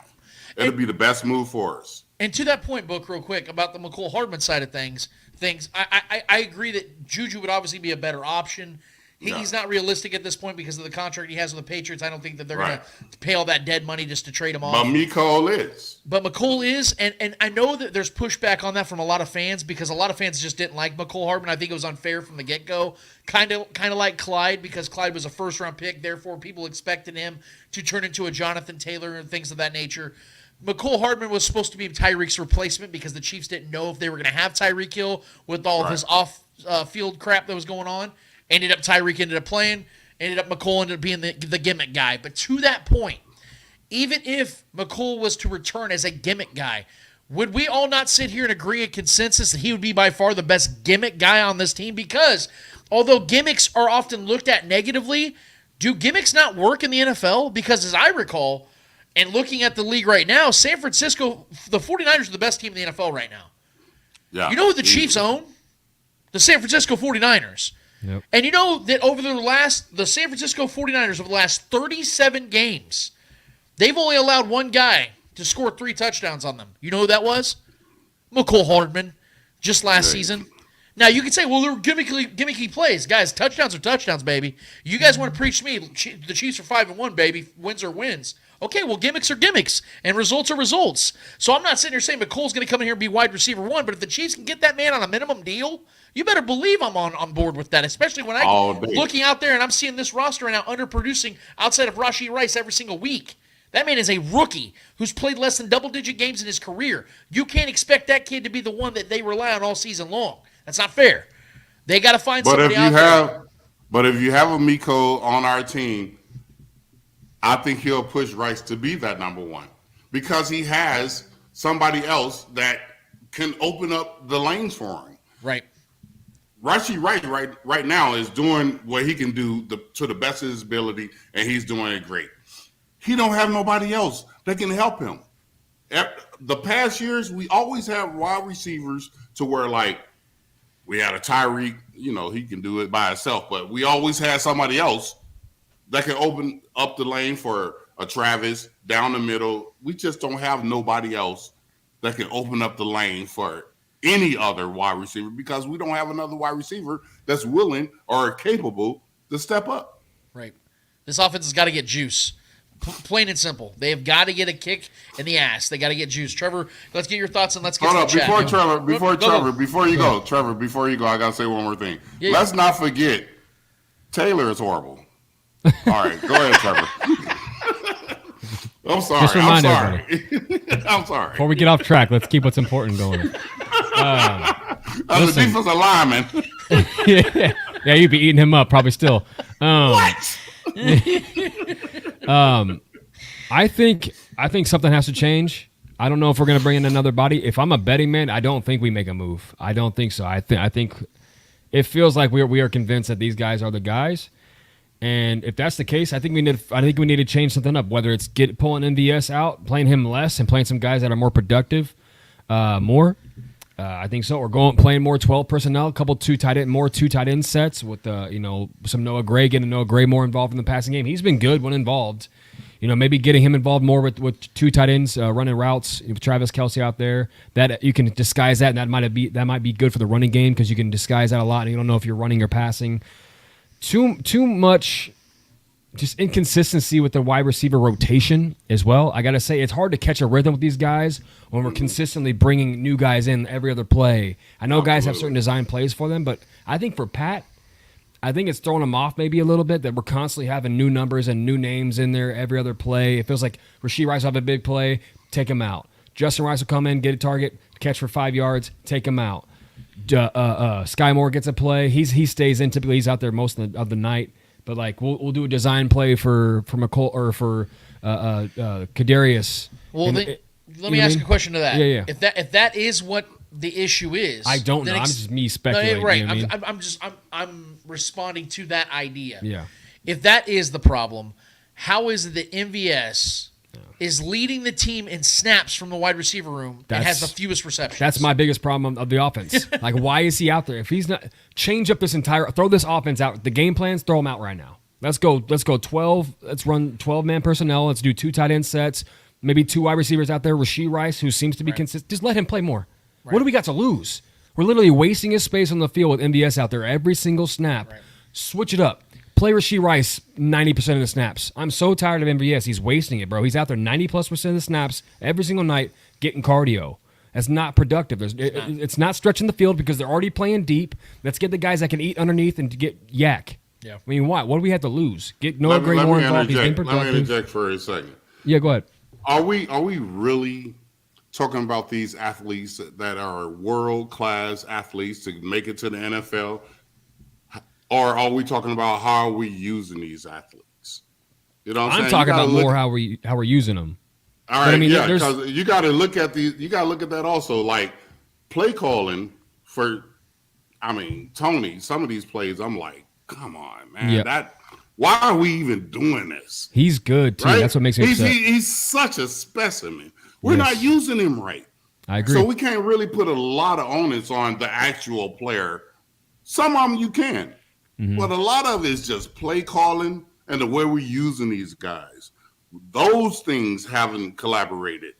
It'll be the best move for us. And to that point, Book, real quick, about the Mecole Hardman side of things, I agree that Juju would obviously be a better option. He's not realistic at this point because of the contract he has with the Patriots. I don't think that they're Right. going to pay all that dead money just to trade him off. But Mecole is. But McCole is, and I know that there's pushback on that from a lot of fans because a lot of fans just didn't like McCole Hardman. I think it was unfair from the get-go, kind of like Clyde, because Clyde was a first-round pick. Therefore, people expected him to turn into a Jonathan Taylor and things of that nature. McCole Hardman was supposed to be Tyreek's replacement because the Chiefs didn't know if they were going to have Tyreek Hill with all of his off-field crap that was going on. Tyreek ended up playing. McCole ended up being the gimmick guy. But to that point, even if McCole was to return as a gimmick guy, would we all not sit here and agree a consensus that he would be by far the best gimmick guy on this team? Because although gimmicks are often looked at negatively, do gimmicks not work in the NFL? Because as I recall, and looking at the league right now, San Francisco, the 49ers are the best team in the NFL right now. Yeah. You know who the Chiefs own? The San Francisco 49ers. Yep. And you know that the San Francisco 49ers over the last 37 games, they've only allowed one guy to score 3 touchdowns on them. You know who that was? McCole Hardman, just last season. Now, you can say, well, they're gimmicky plays. Guys, touchdowns are touchdowns, baby. You guys want to preach to me, the Chiefs are 5-1, baby. Wins are wins. Okay, well, gimmicks are gimmicks, and results are results. So I'm not sitting here saying McCole's going to come in here and be wide receiver 1, but if the Chiefs can get that man on a minimum deal, you better believe I'm on board with that, especially when I'm looking out there and I'm seeing this roster right now underproducing outside of Rashee Rice every single week. That man is a rookie who's played less than double-digit games in his career. You can't expect that kid to be the one that they rely on all season long. That's not fair. They got to find somebody out there. But if you have a Mecole on our team, I think he'll push Rice to be that number 1 because he has somebody else that can open up the lanes for him. Right. Rashee Rice right now is doing what he can do to the best of his ability, and he's doing it great. He don't have nobody else that can help him. The past years, we always have wide receivers to where, like, we had a Tyreek, he can do it by himself, but we always had somebody else that can open up the lane for a Travis down the middle. We just don't have nobody else that can open up the lane for any other wide receiver because we don't have another wide receiver that's willing or capable to step up. Right. This offense has got to get juice. Plain and simple. They have got to get a kick in the ass. They got to get juice. Trevor, let's get your thoughts and let's get Hold to the up, chat. before you go, I got to say one more thing. Yeah, let's not forget, Taylor is horrible. All right, go ahead, Trevor. I'm sorry. Just remind I'm sorry. Before we get off track, let's keep what's important going. As a defensive lineman. yeah, you'd be eating him up probably still. What? I think something has to change. I don't know if we're going to bring in another body. If I'm a betting man, I don't think we make a move. I don't think so. I think it feels like we are convinced that these guys are the guys. And if that's the case, I think we need to change something up. Whether it's pulling MVS out, playing him less, and playing some guys that are more productive, more. I think so. Or playing more 12 personnel, a couple two tight end sets with some Noah Gray, getting Noah Gray more involved in the passing game. He's been good when involved. Maybe getting him involved more with 2 tight ends running routes. Travis Kelce out there, that you can disguise that, and that might be good for the running game because you can disguise that a lot, and you don't know if you're running or passing. Too much just inconsistency with the wide receiver rotation as well. I got to say, it's hard to catch a rhythm with these guys when we're consistently bringing new guys in every other play. I know guys have certain design plays for them, but I think for Pat, I think it's throwing him off maybe a little bit that we're constantly having new numbers and new names in there every other play. It feels like Rashee Rice will have a big play, take him out. Justin Rice will come in, get a target, catch for 5 yards, take him out. Sky Moore gets a play. He stays in. Typically, he's out there most of the night. But like we'll do a design play for McCole or for Kadarius. Well, let me ask a question to that. Yeah. If that is what the issue is, I don't know. I'm just me speculating. No, right. You know what I mean? I'm responding to that idea. Yeah. If that is the problem, how is it that MVS is leading the team in snaps from the wide receiver room and has the fewest receptions? That's my biggest problem of the offense. Like, why is he out there? If he's not, throw this offense out. The game plans, throw them out right now. Let's go 12. Let's run 12-man personnel. Let's do 2 tight end sets. Maybe 2 wide receivers out there. Rashee Rice, who seems to be consistent. Just let him play more. Right. What do we got to lose? We're literally wasting his space on the field with MVS out there every single snap. Right. Switch it up. play Rashee Rice 90% of the snaps. I'm so tired of MVS. He's wasting it, bro. He's out there 90+% of the snaps every single night getting cardio. That's not productive. It's not stretching the field because they're already playing deep. Let's get the guys that can eat underneath and get yak. Yeah. I mean, what? What do we have to lose? Get Noah Gray more involved. He's been productive. Let me interject for a second. Yeah, go ahead. Are we really talking about these athletes that are world-class athletes to make it to the NFL? Or are we talking about how are we using these athletes? You know what I'm saying? I'm talking about more how we're using them. All right, I mean, yeah, because you got to look at these. You got to look at that also. Like play calling for, I mean, Tony. Some of these plays, I'm like, come on, man. Yeah. Why are we even doing this? He's good too. Right? That's what makes me upset. He's such a specimen. We're not using him right. I agree. So we can't really put a lot of onus on the actual player. Some of them you can, but a lot of it is just play calling and the way we're using these guys. Those things haven't collaborated.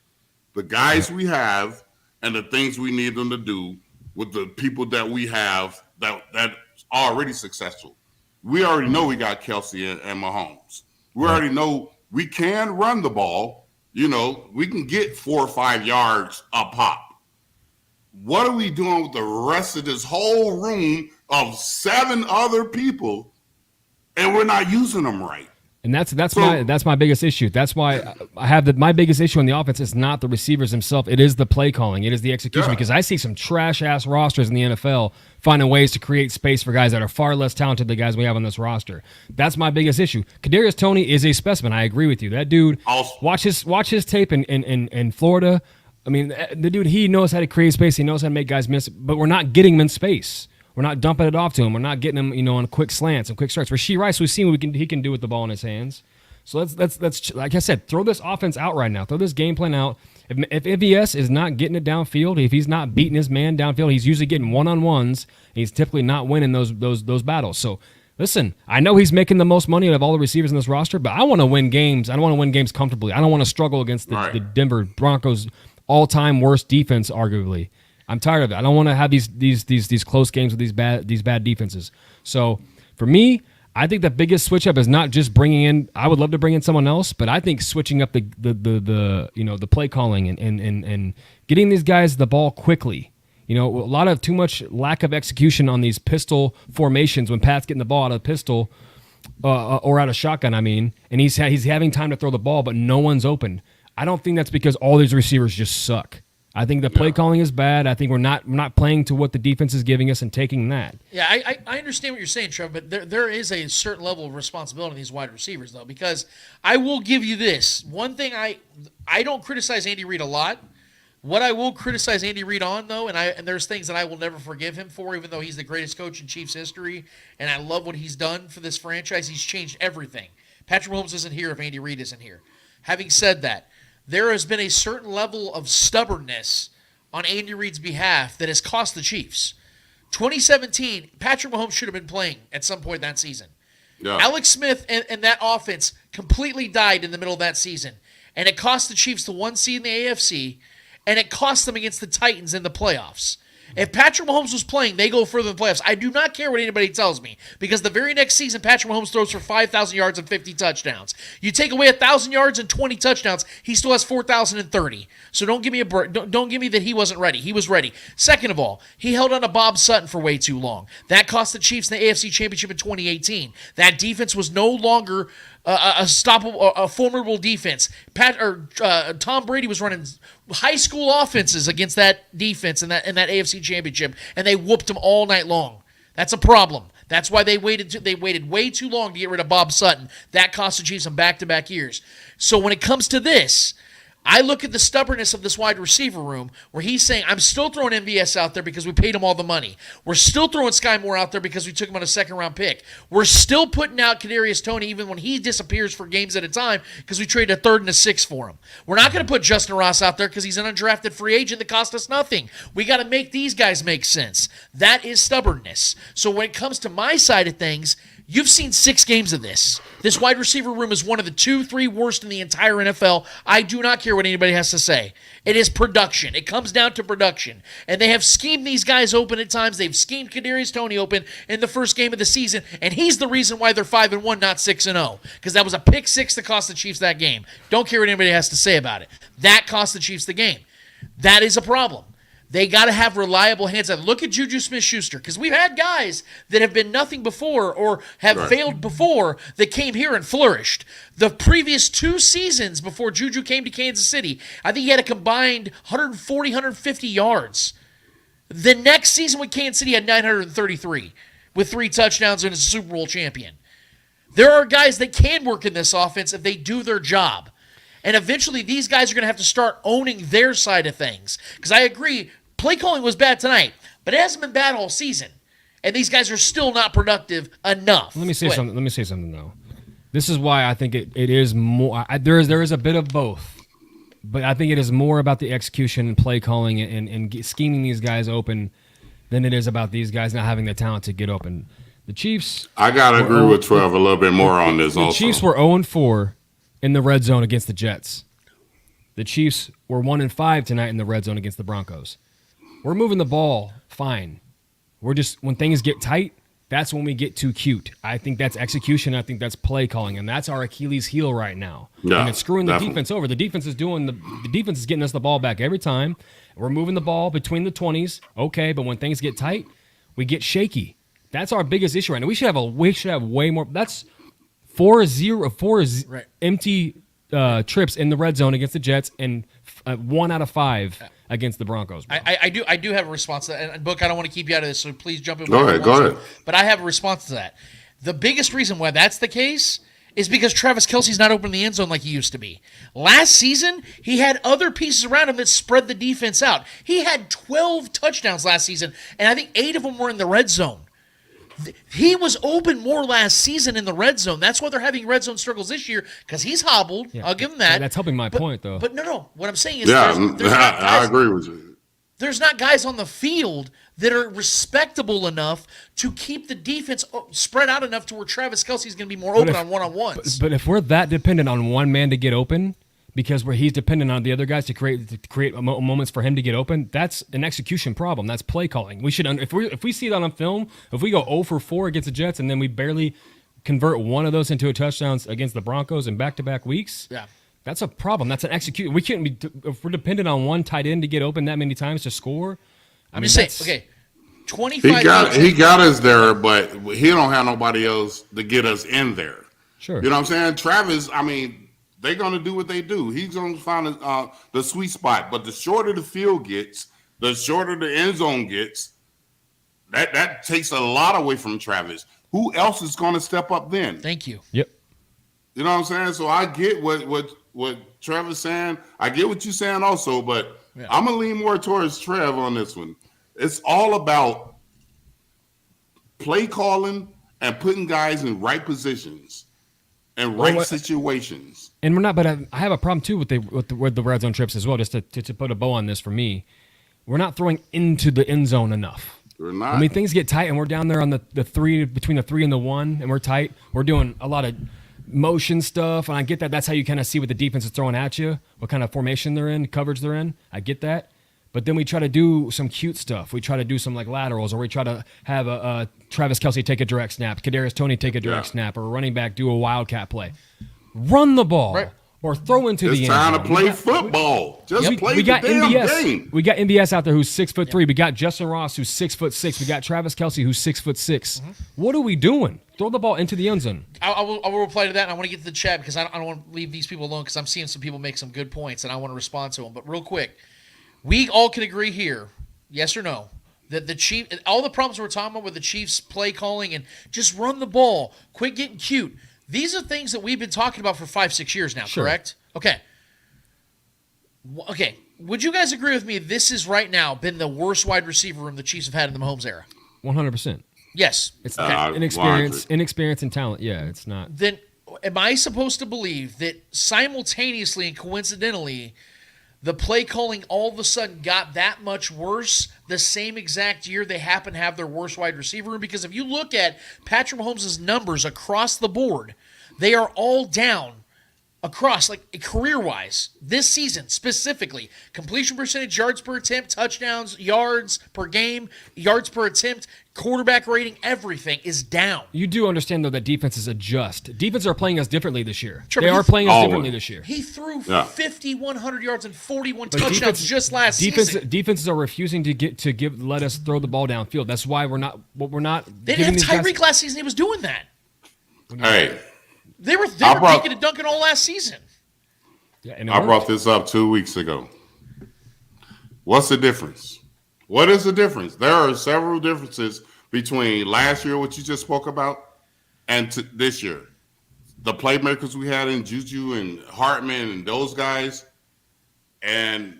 The guys we have and the things we need them to do with the people that we have that are already successful. We already know we got Kelsey and Mahomes. We already know we can run the ball. You know, we can get 4 or 5 yards a pop. What are we doing with the rest of this whole room of 7 other people and we're not using them right? And that's my biggest issue. That's why I have my biggest issue in the offense is not the receivers themselves. It is the play calling. It is the execution. Yeah. Because I see some trash ass rosters in the NFL finding ways to create space for guys that are far less talented than the guys we have on this roster. That's my biggest issue. Kadarius Toney is a specimen. I agree with you. That dude. Watch his tape in Florida. I mean, the dude, he knows how to create space. He knows how to make guys miss. But we're not getting him in space. We're not dumping it off to him. We're not getting him, on quick slants and quick starts. Rashee Rice, we've seen what he can do with the ball in his hands. So let's like I said, throw this offense out right now. Throw this game plan out. If MVS is not getting it downfield, if he's not beating his man downfield, he's usually getting one-on-ones. And he's typically not winning those battles. So listen, I know he's making the most money out of all the receivers in this roster, but I want to win games. I don't want to win games comfortably. I don't want to struggle against the Denver Broncos' all-time worst defense, arguably. I'm tired of it. I don't want to have these close games with these bad defenses. So for me, I think the biggest switch up is not just bringing in. I would love to bring in someone else, but I think switching up the play calling and getting these guys the ball quickly. A lot of too much lack of execution on these pistol formations when Pat's getting the ball out of the pistol or out of shotgun. I mean, and he's having time to throw the ball, but no one's open. I don't think that's because all these receivers just suck. I think the play calling is bad. I think we're not playing to what the defense is giving us and taking that. Yeah, I understand what you're saying, Trevor, but there is a certain level of responsibility in these wide receivers, though, because I will give you this. One thing I don't criticize Andy Reid a lot. What I will criticize Andy Reid on, though, and there's things that I will never forgive him for, even though he's the greatest coach in Chiefs history, and I love what he's done for this franchise. He's changed everything. Patrick Mahomes isn't here if Andy Reid isn't here. Having said that, there has been a certain level of stubbornness on Andy Reid's behalf that has cost the Chiefs. 2017, Patrick Mahomes should have been playing at some point that season. Yeah. Alex Smith and that offense completely died in the middle of that season, and it cost the Chiefs the 1 seed in the AFC, and it cost them against the Titans in the playoffs. If Patrick Mahomes was playing, they go further in the playoffs. I do not care what anybody tells me, because the very next season, Patrick Mahomes throws for 5,000 yards and 50 touchdowns. You take away 1,000 yards and 20 touchdowns, he still has 4,030. So don't give me don't give me that he wasn't ready. He was ready. Second of all, he held on to Bob Sutton for way too long. That cost the Chiefs the AFC Championship in 2018. That defense was no longer a formidable defense. Tom Brady was running high school offenses against that defense in that AFC Championship, and they whooped them all night long. That's a problem. That's why they waited way too long to get rid of Bob Sutton. That cost the Chiefs some back-to-back years. So when it comes to this, I look at the stubbornness of this wide receiver room where he's saying, I'm still throwing MVS out there because we paid him all the money. We're still throwing Sky Moore out there because we took him on a second-round pick. We're still putting out Kadarius Toney even when he disappears for games at a time because we traded a 3rd and a 6th for him. We're not going to put Justin Ross out there because he's an undrafted free agent that cost us nothing. We got to make these guys make sense. That is stubbornness. So when it comes to my side of things, You've seen 6 games of this. This wide receiver room is one of the 2-3 worst in the entire NFL. I do not care what anybody has to say. It is production. It comes down to production. And they have schemed these guys open at times. They've schemed Kadarius Toney open in the first game of the season, and he's the reason why they're 5-1, not 6-0. Because that was a pick 6 that cost the Chiefs that game. Don't care what anybody has to say about it. That cost the Chiefs the game. That is a problem. They got to have reliable hands. Look at Juju Smith-Schuster, because we've had guys that have been nothing before or have failed before that came here and flourished. The previous 2 seasons before Juju came to Kansas City, I think he had a combined 140, 150 yards. The next season with Kansas City had 933 with 3 touchdowns and is a Super Bowl champion. There are guys that can work in this offense if they do their job. And eventually these guys are going to have to start owning their side of things. Because I agree, play calling was bad tonight, but it hasn't been bad all season. And these guys are still not productive enough. Let me say something though. This is why I think it is more. There is a bit of both, but I think it is more about the execution and play calling and scheming these guys open than it is about these guys not having the talent to get open. The Chiefs. I gotta agree with 12 a little bit more on this. The Chiefs were 0-4 in the red zone against the Jets. The Chiefs were 1-5 tonight in the red zone against the Broncos. We're moving the ball fine. We're just, when things get tight, that's when we get too cute. I think that's execution. I think that's play calling, and that's our Achilles heel right now. Yeah, and it's screwing the defense over. The defense is the defense is getting us the ball back every time. We're moving the ball between the 20s, okay, but when things get tight, we get shaky. That's our biggest issue right now. We should have way more. That's 4 empty trips in the red zone against the Jets, and 1 out of 5 against the Broncos. Bro. I do have a response to that. And Book, I don't want to keep you out of this, so please jump in. Go ahead. But I have a response to that. The biggest reason why that's the case is because Travis Kelce's not opening the end zone like he used to be. Last season, he had other pieces around him that spread the defense out. He had 12 touchdowns last season, and I think 8 of them were in the red zone. He was open more last season in the red zone. That's why they're having red zone struggles this year, because he's hobbled. Yeah, I'll give him that. That's helping my point, though. But no. What I'm saying is I agree with you. There's not guys on the field that are respectable enough to keep the defense spread out enough to where Travis Kelce's going to be more open on one-on-ones. But if we're that dependent on one man to get open, because he's dependent on the other guys to create moments for him to get open, that's an execution problem. That's play calling. We should, if we see that on film, if we go 0 for 4 against the Jets and then we barely convert one of those into a touchdown against the Broncos in back-to-back weeks, that's a problem. That's an execution. We can't be, if we're dependent on one tight end to get open that many times to score. I'm just saying, okay, 25. He got us there, but he don't have nobody else to get us in there. Sure. You know what I'm saying? Travis, I mean, they're going to do what they do. He's going to find the sweet spot. But the shorter the field gets, the shorter the end zone gets, that takes a lot away from Travis. Who else is going to step up then? Thank you. Yep. You know what I'm saying? So I get what Trevor's saying. I get what you're saying also, but I'm going to lean more towards Trev on this one. It's all about play calling and putting guys in right positions and right situations. And we're not, but I have a problem too with the red zone trips as well. Just to put a bow on this for me, we're not throwing into the end zone enough. We're not. I mean, things get tight, and we're down there on the 3, between the 3 and the 1, and we're tight. We're doing a lot of motion stuff, and I get that. That's how you kind of see what the defense is throwing at you, what kind of formation they're in, coverage they're in. I get that. But then we try to do some cute stuff. We try to do some like laterals, or we try to have a Travis Kelce take a direct snap, Kadarius Toney take a direct snap, or a running back do a wildcat play. Run the ball, or throw into the end zone. It's time to play football. Just play the damn game. We got MBS out there who's 6'3". We got Justin Ross who's 6'6". We got Travis Kelce who's 6'6". Mm-hmm. What are we doing? Throw the ball into the end zone. I will reply to that, and I want to get to the chat because I don't want to leave these people alone because I'm seeing some people make some good points, and I want to respond to them. But real quick, we all can agree here, yes or no, that the Chiefs, all the problems we're talking about with the Chiefs play calling and just run the ball, quit getting cute. These are things that we've been talking about for 5-6 years now, correct? Okay. Okay. Would you guys agree with me? This has right now been the worst wide receiver room the Chiefs have had in the Mahomes era. 100%. Yes. It's inexperience and talent. Yeah, it's not. Then am I supposed to believe that simultaneously and coincidentally The play calling all of a sudden got that much worse the same exact year they happen to have their worst wide receiver room. Because if you look at Patrick Mahomes' numbers across the board, they are all down across, like career-wise, this season specifically. Completion percentage, yards per attempt, touchdowns, yards per game, yards per attempt, quarterback rating, everything is down. You do understand, though, that defenses adjust. Defenses are playing us differently this year. Sure, they are playing us differently this year. He threw 5,100 yards and 41 touchdowns just last season. Defenses are refusing to let us throw the ball downfield. That's why we're not. They didn't have Tyreek last season. He was doing that. Hey. They were dinking and dunking all last season. Yeah, and I brought this up 2 weeks ago. What's the difference? What is the difference? There are several differences between last year, what you just spoke about, and this year. The playmakers we had in Juju and Hartman and those guys, and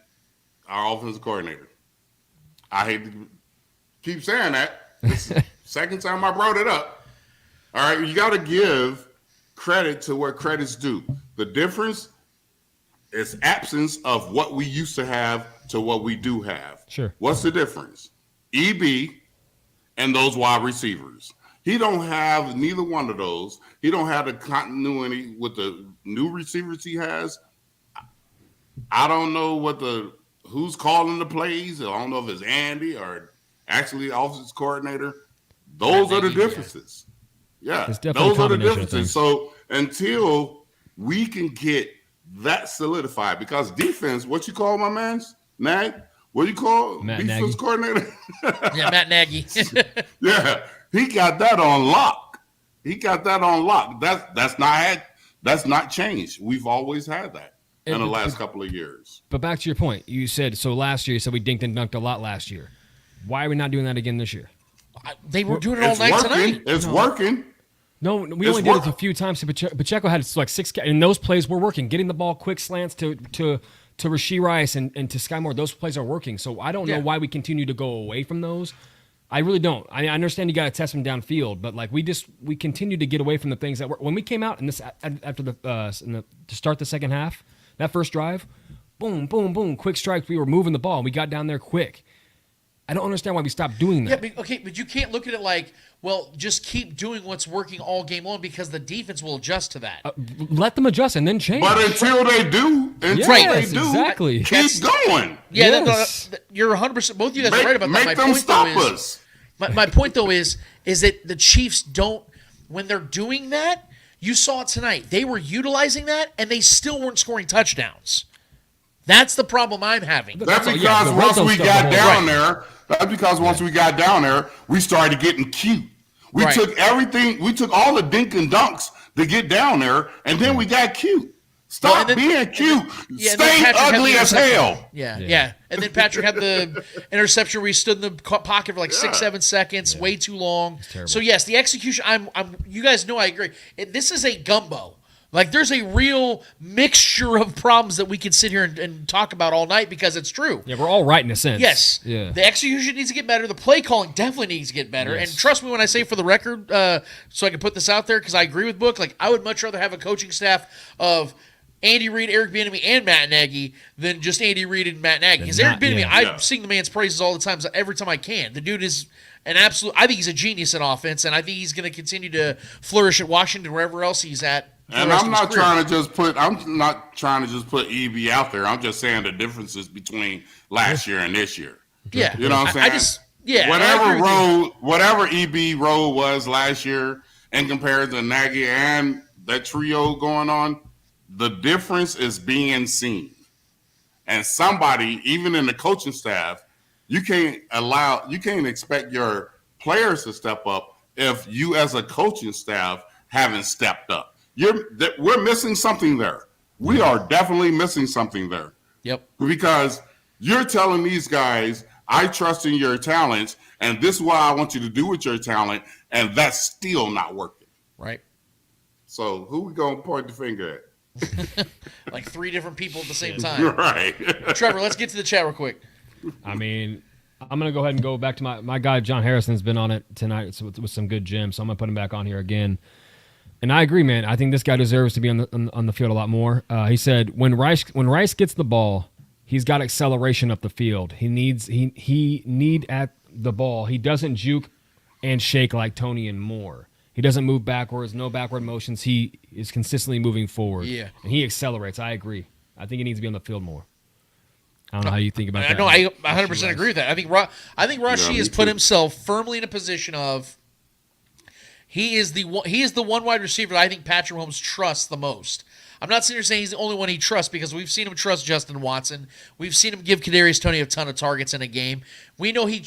our offensive coordinator. I hate to keep saying that. This is the second time I brought it up. All right, you got to give credit to where credit's due. The difference is absence of what we used to have to what we do have. Sure. What's the difference? EB and those wide receivers. He don't have neither one of those. He don't have the continuity with the new receivers he has. I don't know who's calling the plays. I don't know if it's Andy or actually offensive coordinator. Those are the differences. Yeah, those are the differences. So until we can get that solidified, because defense, what you call my man's Nag? What do you call Matt defense Nagy. coordinator? Yeah, Matt Nagy. Yeah, he got that on lock. That's not changed. We've always had that in the last couple of years. But back to your point, you said last year. You said we dinked and dunked a lot last year. Why are we not doing that again this year? They were doing it all night tonight. It's working. No, we only did it a few times. Pacheco had like 6, and those plays were working. Getting the ball, quick slants to Rashee Rice and to Sky Moore, those plays are working. So I don't know why we continue to go away from those. I really don't. I understand you got to test them downfield, but like we continue to get away from the things that were when we came out in this after to start the second half, that first drive, boom, boom, boom, quick strikes. We were moving the ball. And we got down there quick. I don't understand why we stopped doing that. Yeah, but you can't look at it like, well, just keep doing what's working all game long because the defense will adjust to that. Let them adjust and then change. But until they do, exactly. Keep going. Yeah, yes. You're 100%. Both of you guys are right about that. Make them stop us. My point, though, is that the Chiefs don't, when they're doing that, you saw it tonight. They were utilizing that, and they still weren't scoring touchdowns. That's the problem I'm having. That's because once we got down there, we started getting cute. We took everything, we took all the dink and dunks to get down there, and then we got cute. Stop being cute. Stay ugly as hell. Yeah. And then Patrick had the interception where he stood in the pocket for like 6-7 seconds, way too long. So yes, the execution. You guys know I agree. This is a gumbo. Like there's a real mixture of problems that we can sit here and talk about all night because it's true. Yeah, we're all right in a sense. Yes. Yeah. The execution needs to get better. The play calling definitely needs to get better. Yes. And trust me when I say for the record, so I can put this out there because I agree with Book. Like I would much rather have a coaching staff of Andy Reid, Eric Bieniemy, and Matt Nagy than just Andy Reid and Matt Nagy. Because Eric Bieniemy, I sing the man's praises all the time, every time I can. The dude is an absolute. I think he's a genius in offense, and I think he's going to continue to flourish at Washington, wherever else he's at. And I'm not trying to just put EB out there. I'm just saying the differences between last year and this year. Yeah, you know what I'm saying? Whatever EB role was last year in comparison to Nagy and that trio going on, the difference is being seen. And somebody, even in the coaching staff, you can't expect your players to step up if you as a coaching staff haven't stepped up. We're missing something there. We are definitely missing something there. Yep. Because you're telling these guys, I trust in your talents, and this is what I want you to do with your talent, and that's still not working. Right. So who we going to point the finger at? Like 3 different people at the same time. Right. Trevor, let's get to the chat real quick. I mean, I'm going to go ahead and go back to my guy, John Harrison's been on it tonight with some good gems, so I'm going to put him back on here again. And I agree, man. I think this guy deserves to be on the field a lot more. He said when Rice gets the ball, He's got acceleration up the field. He need at the ball. He doesn't juke and shake like Tony and Moore. He doesn't move backwards, no backward motions. He is consistently moving forward. Yeah. And he accelerates. I agree. I think he needs to be on the field more. I don't know how you think about that. No, I 100% agree with that. I think Rashee has put himself firmly in a position of he is the one wide receiver that I think Patrick Mahomes trusts the most. I'm not sitting here saying he's the only one he trusts because we've seen him trust Justin Watson. We've seen him give Kadarius Toney a ton of targets in a game. We know he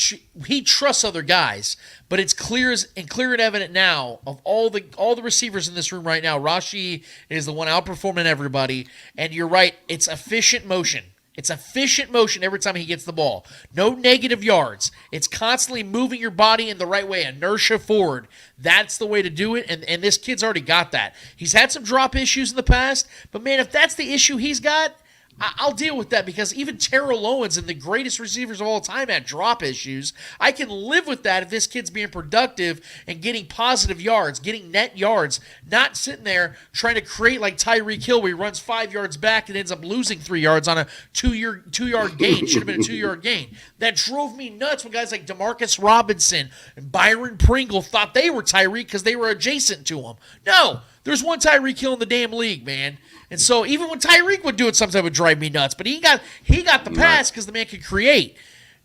trusts other guys, but it's clear and evident now of all the receivers in this room right now. Rashee is the one outperforming everybody, and you're right. It's efficient motion. It's efficient motion every time he gets the ball. No negative yards. It's constantly moving your body in the right way, inertia forward. That's the way to do it, and this kid's already got that. He's had some drop issues in the past, but, man, if that's the issue he's got, I'll deal with that because even Terrell Owens and the greatest receivers of all time had drop issues. I can live with that if this kid's being productive and getting positive yards, getting net yards, not sitting there trying to create like Tyreek Hill where he runs 5 yards back and ends up losing 3 yards on a 2-yard gain. Should have been a 2-yard gain. That drove me nuts when guys like Demarcus Robinson and Byron Pringle thought they were Tyreek because they were adjacent to him. No, there's one Tyreek Hill in the damn league, man. And so even when Tyreek would do it, sometimes it would drive me nuts. But he got the pass because the man could create.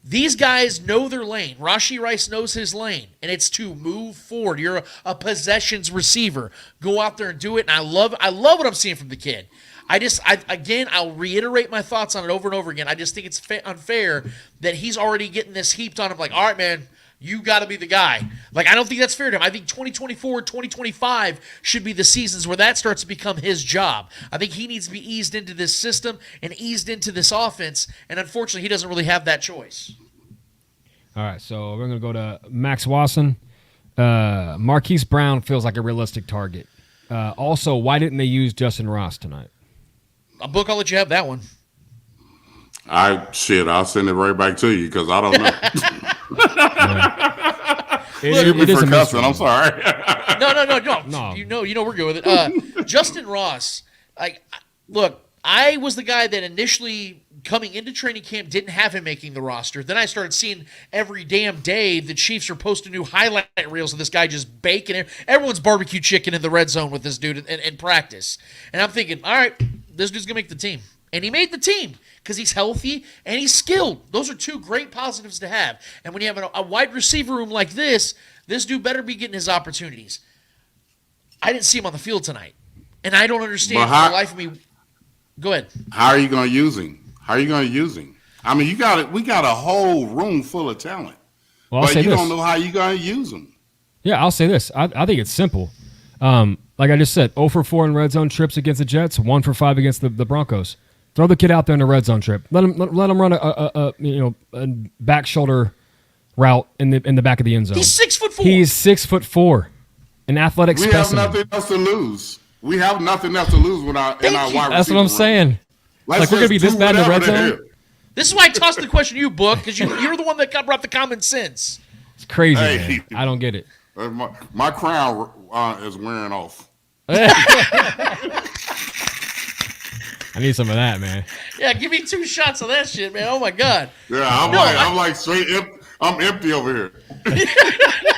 These guys know their lane. Rashee Rice knows his lane, and it's to move forward. You're a possessions receiver. Go out there and do it. And I love what I'm seeing from the kid. I'll reiterate my thoughts on it over and over again. I just think it's unfair that he's already getting this heaped on him. Like, all right, man, you got to be the guy. Like, I don't think that's fair to him. I think 2024, 2025 should be the seasons where that starts to become his job. I think he needs to be eased into this system and eased into this offense, and unfortunately, he doesn't really have that choice. All right, so we're going to go to Max Wasson. Marquise Brown feels like a realistic target. Also, why didn't they use Justin Ross tonight? Book, I'll let you have that one. I'll send it right back to you because I don't know. Excuse me for cussing. I'm sorry. No. You know we're good with it. Justin Ross. Look, I was the guy that initially coming into training camp didn't have him making the roster. Then I started seeing every damn day the Chiefs are posting new highlight reels of this guy just baking it. Everyone's barbecue chicken in the red zone with this dude in practice. And I'm thinking, all right, this dude's going to make the team. And he made the team because he's healthy and he's skilled. Those are two great positives to have. And when you have a wide receiver room like this dude better be getting his opportunities. I didn't see him on the field tonight. And I don't understand for the life of me. Go ahead. How are you going to use him? I mean, we got a whole room full of talent. Well, but you don't know how you're going to use them. Yeah, I'll say this. I think it's simple. Like I just said, 0 for 4 in red zone trips against the Jets, 1 for 5 against the Broncos. Throw the kid out there in a red zone trip. Let him run a back shoulder route in the back of the end zone. He's 6'4". He's 6'4", an athletic specimen. We have nothing else to lose. We have nothing else to lose in our wide receiver. That's what I'm saying. Like, we're gonna be this bad in the red zone. This is why I tossed the question to you, Book, because you're the one that brought the common sense. It's crazy. Man. I don't get it. My crown is wearing off. I need some of that, man. Yeah, give me 2 shots of that shit, man. Oh my God. Yeah, I'm like straight empty. I'm empty over here.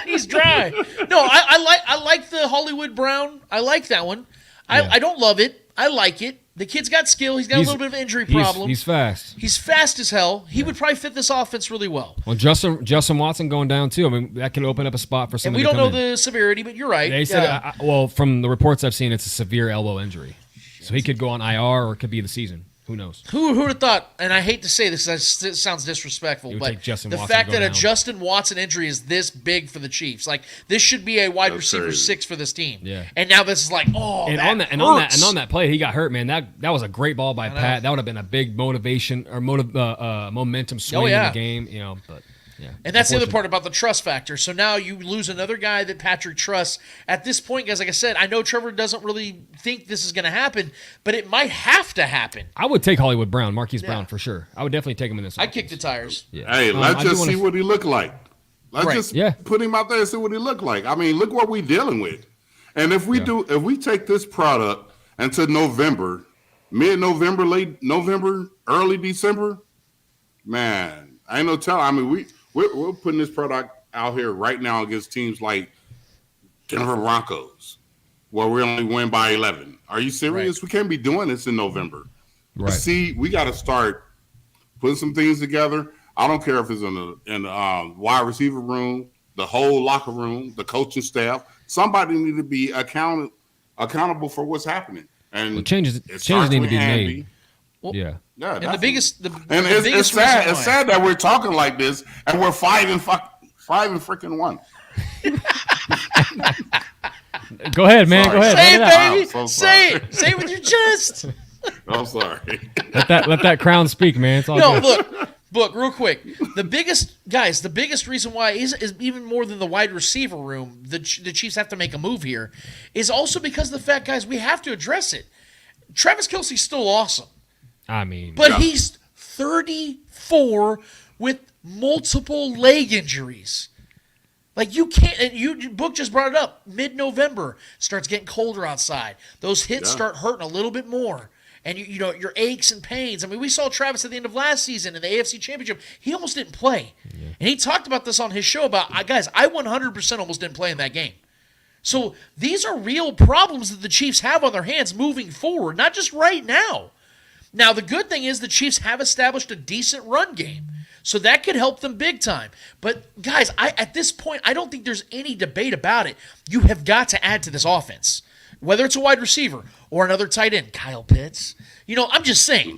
He's dry. No, I like the Hollywood Brown. I like that one. I don't love it. I like it. The kid's got skill. He's got a little bit of an injury problem. He's fast. He's fast as hell. He would probably fit this offense really well. Well, Justin Watson going down too. I mean, that can open up a spot for somebody. And we don't know the severity, but you're right. They said, well, from the reports I've seen, it's a severe elbow injury. So he could go on IR or it could be the season. Who knows? Who would have thought, and I hate to say this, it sounds disrespectful, but the fact that a Justin Watson injury is this big for the Chiefs, like this should be a wide receiver 6 for this team. Yeah. And now this is like, on that play, he got hurt, man. That was a great ball by Pat. That would have been a big motivation or momentum swing in the game, but. Yeah, and that's the other part about the trust factor. So now you lose another guy that Patrick trusts. At this point, guys, like I said, I know Trevor doesn't really think this is going to happen, but it might have to happen. I would take Hollywood Brown, Marquise Brown, for sure. I would definitely take him in this. I'd kick the tires. Yeah. Hey, let's just see what he look like. Let's just put him out there and see what he look like. I mean, look what we're dealing with. And if we take this product into November, mid-November, late November, early December, man, I ain't no telling. I mean, we're putting this product out here right now against teams like Denver Broncos, where we only win by 11. Are you serious? Right. We can't be doing this in November. Right. See, we got to start putting some things together. I don't care if it's in the wide receiver room, the whole locker room, the coaching staff. Somebody need to be accountable for what's happening. And changes need to be made. Well, yeah. Yeah, and definitely. it's sad. It's sad that we're talking like this and we're 5-1. Go ahead, man. Sorry. Go ahead. Say it, baby. So Say it. Say it with your chest. I'm sorry. Let that crown speak, man. It's all good. Look, real quick. The biggest reason why is even more than the wide receiver room, the Chiefs have to make a move here, is also because of the fact, guys, we have to address it. Travis Kelce's still awesome. I mean, But he's 34 with multiple leg injuries. Like, you can't, and Book just brought it up, mid-November, starts getting colder outside. Those hits start hurting a little bit more. And, you know, your aches and pains. I mean, we saw Travis at the end of last season in the AFC Championship. He almost didn't play. Yeah. And he talked about this on his show about, guys, I 100% almost didn't play in that game. So these are real problems that the Chiefs have on their hands moving forward, not just right now. Now, the good thing is the Chiefs have established a decent run game, so that could help them big time. But, guys, at this point, I don't think there's any debate about it. You have got to add to this offense, whether it's a wide receiver or another tight end, Kyle Pitts. You know, I'm just saying,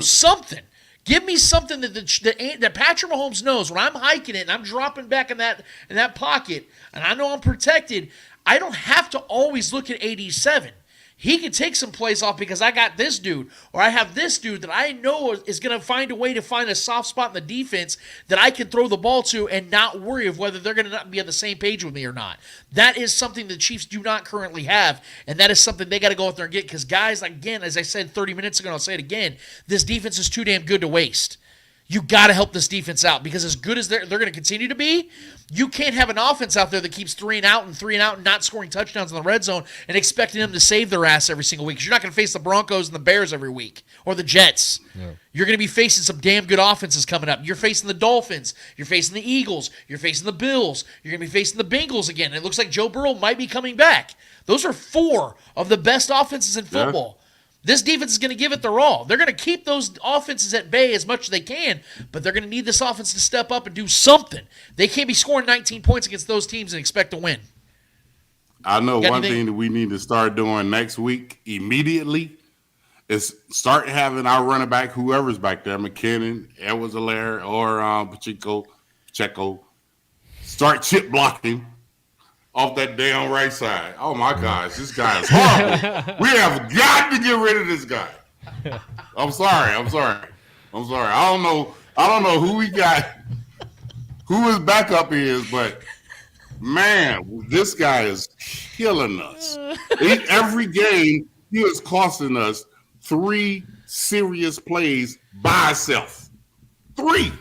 something. Give me something that Patrick Mahomes knows when I'm hiking it and I'm dropping back in that pocket and I know I'm protected. I don't have to always look at 87. He can take some plays off because I got this dude, or I have this dude that I know is going to find a way to find a soft spot in the defense that I can throw the ball to and not worry of whether they're going to not be on the same page with me or not. That is something the Chiefs do not currently have, and that is something they got to go out there and get because, guys, again, as I said 30 minutes ago, and I'll say it again, this defense is too damn good to waste. You got to help this defense out because as good as they're going to continue to be, you can't have an offense out there that keeps 3 and out and not scoring touchdowns in the red zone and expecting them to save their ass every single week because you're not going to face the Broncos and the Bears every week or the Jets. No. You're going to be facing some damn good offenses coming up. You're facing the Dolphins. You're facing the Eagles. You're facing the Bills. You're going to be facing the Bengals again. It looks like Joe Burrow might be coming back. Those are 4 of the best offenses in football. Yeah. This defense is going to give it their all. They're going to keep those offenses at bay as much as they can, but they're going to need this offense to step up and do something. They can't be scoring 19 points against those teams and expect to win. I know one thing that we need to start doing next week immediately is start having our running back, whoever's back there, McKinnon, Edwards-Helaire, or Pacheco, start chip blocking off that damn right side. Oh my gosh, this guy is horrible. We have got to get rid of this guy. I'm sorry. I don't know who we got, who his backup is, but man, this guy is killing us. Every game, he is costing us 3 serious plays by itself. 3.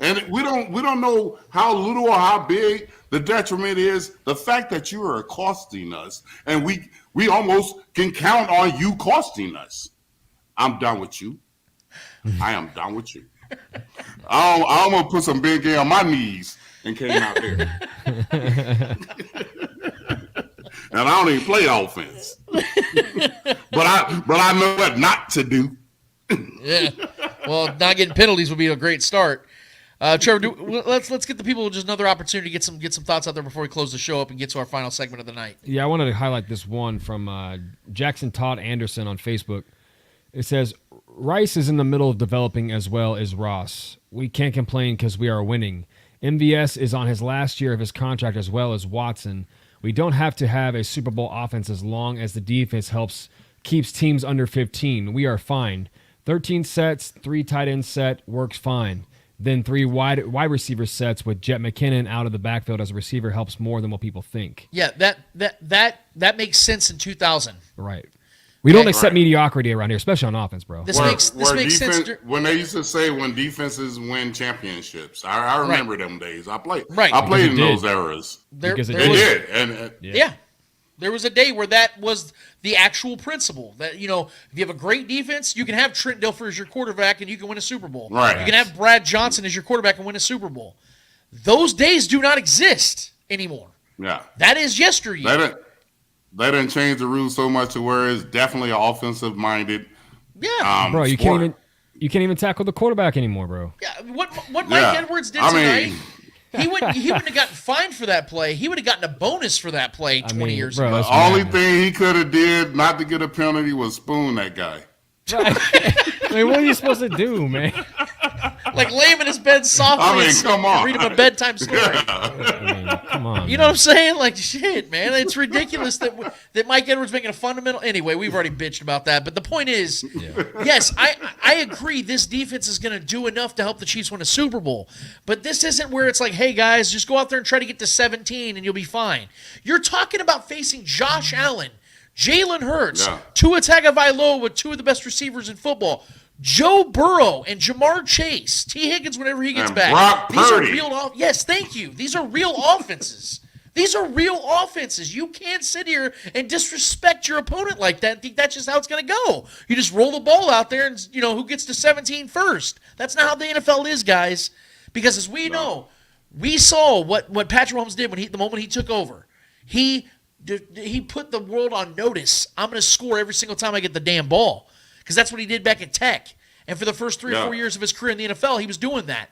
And we don't know how little or how big the detriment is. The fact that you are costing us, and we almost can count on you costing us. I'm done with you. I am done with you. I almost put some big game on my knees and came out there. And I don't even play offense. but I know what not to do. Yeah. Well, not getting penalties would be a great start. Trevor, let's get the people just another opportunity to get some thoughts out there before we close the show up and get to our final segment of the night. Yeah, I wanted to highlight this one from Jackson Todd Anderson on Facebook. It says, Rice is in the middle of developing as well as Ross. We can't complain because we are winning. MVS is on his last year of his contract as well as Watson. We don't have to have a Super Bowl offense as long as the defense keeps teams under 15. We are fine. 13 sets, 3 tight end set works fine. Then 3 wide receiver sets with Jet McKinnon out of the backfield as a receiver helps more than what people think. Yeah, that makes sense in 2000. Right. We don't accept mediocrity around here, especially on offense, bro. This makes sense. When they used to say when defenses win championships, I remember them days. I played in those eras. They did. And yeah. There was a day where that was the actual principle. That, if you have a great defense, you can have Trent Dilfer as your quarterback and you can win a Super Bowl. Right. You can have Brad Johnson as your quarterback and win a Super Bowl. Those days do not exist anymore. Yeah. That is yesteryear. They didn't change the rules so much to where it's definitely offensive minded. Yeah. Bro, you can't even tackle the quarterback anymore, bro. Yeah. What Mike Edwards did tonight, he wouldn't have gotten fined for that play. He would have gotten a bonus for that play 20 years ago. The only thing he could have did not to get a penalty was spoon that guy. Right. I mean, what are you supposed to do, man? Like lay him in his bed softly come on. and read him a bedtime story. Come on. You know what I'm saying? Like, shit, man. It's ridiculous that Mike Edwards making a fundamental. Anyway, we've already bitched about that. But the point is, yes, I agree this defense is going to do enough to help the Chiefs win a Super Bowl. But this isn't where it's like, hey, guys, just go out there and try to get to 17 and you'll be fine. You're talking about facing Josh Allen, Jalen Hurts, Tua Tagovailoa with two of the best receivers in football, Joe Burrow and Jamar Chase, T. Higgins whenever he gets back. Brock Purdy. These are real. Yes, thank you. These are real offenses. These are real offenses. You can't sit here and disrespect your opponent like that and think that's just how it's going to go. You just roll the ball out there and, who gets to 17 first. That's not how the NFL is, guys. Because as we know, we saw what Patrick Mahomes did the moment he took over. He put the world on notice. I'm going to score every single time I get the damn ball. Because that's what he did back at Tech. And for the first 3 or 4 years of his career in the NFL, he was doing that.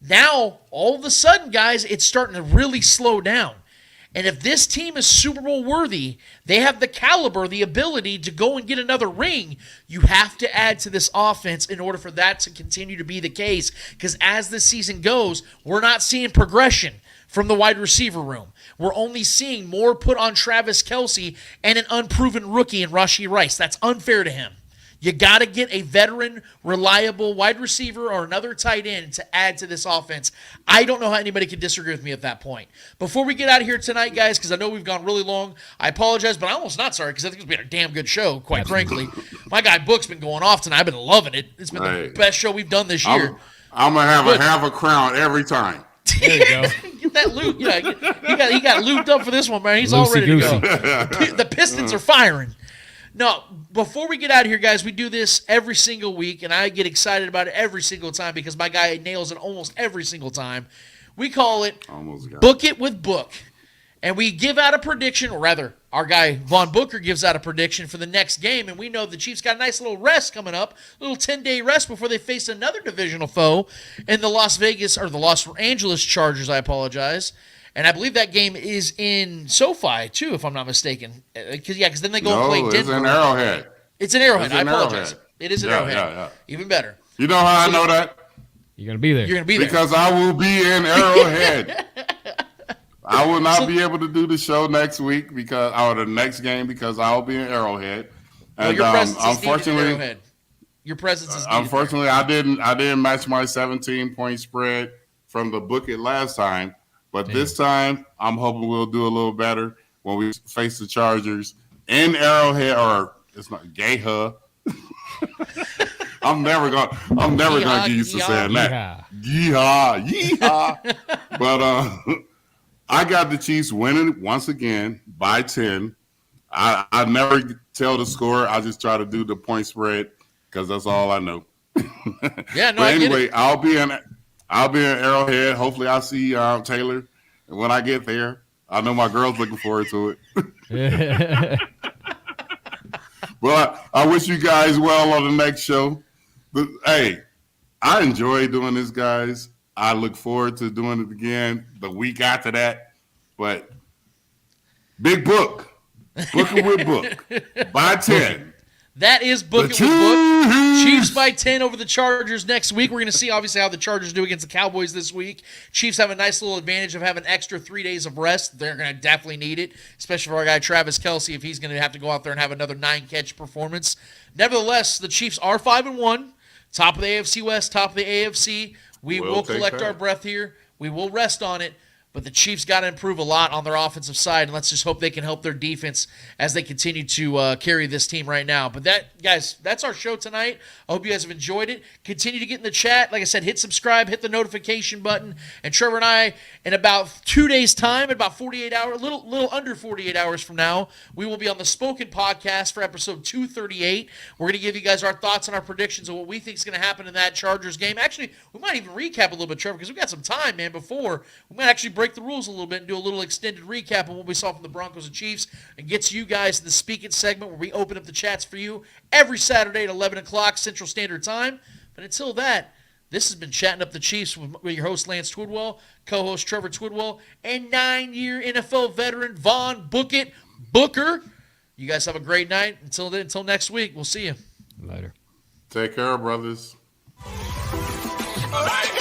Now, all of a sudden, guys, it's starting to really slow down. And if this team is Super Bowl worthy, they have the caliber, the ability to go and get another ring. You have to add to this offense in order for that to continue to be the case. Because as the season goes, we're not seeing progression from the wide receiver room. We're only seeing more put on Travis Kelce and an unproven rookie in Rashee Rice. That's unfair to him. You got to get a veteran, reliable wide receiver or another tight end to add to this offense. I don't know how anybody could disagree with me at that point. Before we get out of here tonight, guys, because I know we've gone really long, I apologize, but I'm almost not sorry because I think it's been a damn good show, quite frankly. My guy Book's been going off tonight. I've been loving it. It's been the best show we've done this year. I'm going to have a half a crown every time. There you go. Get that loot. Yeah, he got looped up for this one, man. He's all ready to go. The Pistons are firing. No, before we get out of here, guys, we do this every single week, and I get excited about it every single time because my guy nails it almost every single time. We call it Book It with Book. And we give out a prediction, or rather, our guy Vaughn Booker gives out a prediction for the next game, and we know the Chiefs got a nice little rest coming up, a little 10-day rest before they face another divisional foe in the Los Angeles Chargers, I apologize. And I believe that game is in SoFi, too, if I'm not mistaken. Because then they go and play Denver. It's in Arrowhead. It's in Arrowhead. I apologize. It is in Arrowhead. Yeah. Even better. You know how I know that? You're going to be there. You're going to be there. Because I will be in Arrowhead. I will not be able to do the show next week or the next game because I will be in Arrowhead. And your presence is needed in Arrowhead. Your presence is needed. Unfortunately, I didn't match my 17-point spread from the Book It last time. But this time, I'm hoping we'll do a little better when we face the Chargers in Arrowhead, or it's not Gayha. I'm never gonna get used to saying that. Yeehaw. But I got the Chiefs winning once again by 10. I never tell the score. I just try to do the point spread because that's all I know. Yeah, no. But anyway, I'll be in Arrowhead. Hopefully, I'll see Taylor. And when I get there, I know my girl's looking forward to it. Well, I wish you guys well on the next show. But, hey, I enjoy doing this, guys. I look forward to doing it again the week after that. But big book. Booker with Book. By 10. That is Book It with Book. Chiefs by 10 over the Chargers next week. We're going to see, obviously, how the Chargers do against the Cowboys this week. Chiefs have a nice little advantage of having extra 3 days of rest. They're going to definitely need it, especially for our guy Travis Kelce if he's going to have to go out there and have another 9-catch performance. Nevertheless, the Chiefs are 5-1, top of the AFC West, top of the AFC. We will collect our breath here. We will rest on it. but the Chiefs got to improve a lot on their offensive side, and let's just hope they can help their defense as they continue to carry this team right now. But guys, that's our show tonight. I hope you guys have enjoyed it. Continue to get in the chat. Like I said, hit subscribe, hit the notification button, and Trevor and I, in about 2 days' time, in about 48 hours, a little under 48 hours from now, we will be on the Spoken Podcast for episode 238. We're going to give you guys our thoughts and our predictions of what we think is going to happen in that Chargers game. Actually, we might even recap a little bit, Trevor, because we've got some time, man, before. We might actually break the rules a little bit and do a little extended recap of what we saw from the Broncos and Chiefs and get to you guys in the Speak It segment where we open up the chats for you every Saturday at 11 o'clock Central Standard Time. But until that, this has been Chatting Up the Chiefs with your host, Lance Twidwell, co-host Trevor Twidwell, and 9-year NFL veteran Vaughn Booker. You guys have a great night. Until next week, we'll see you. Later. Take care, brothers. Bye.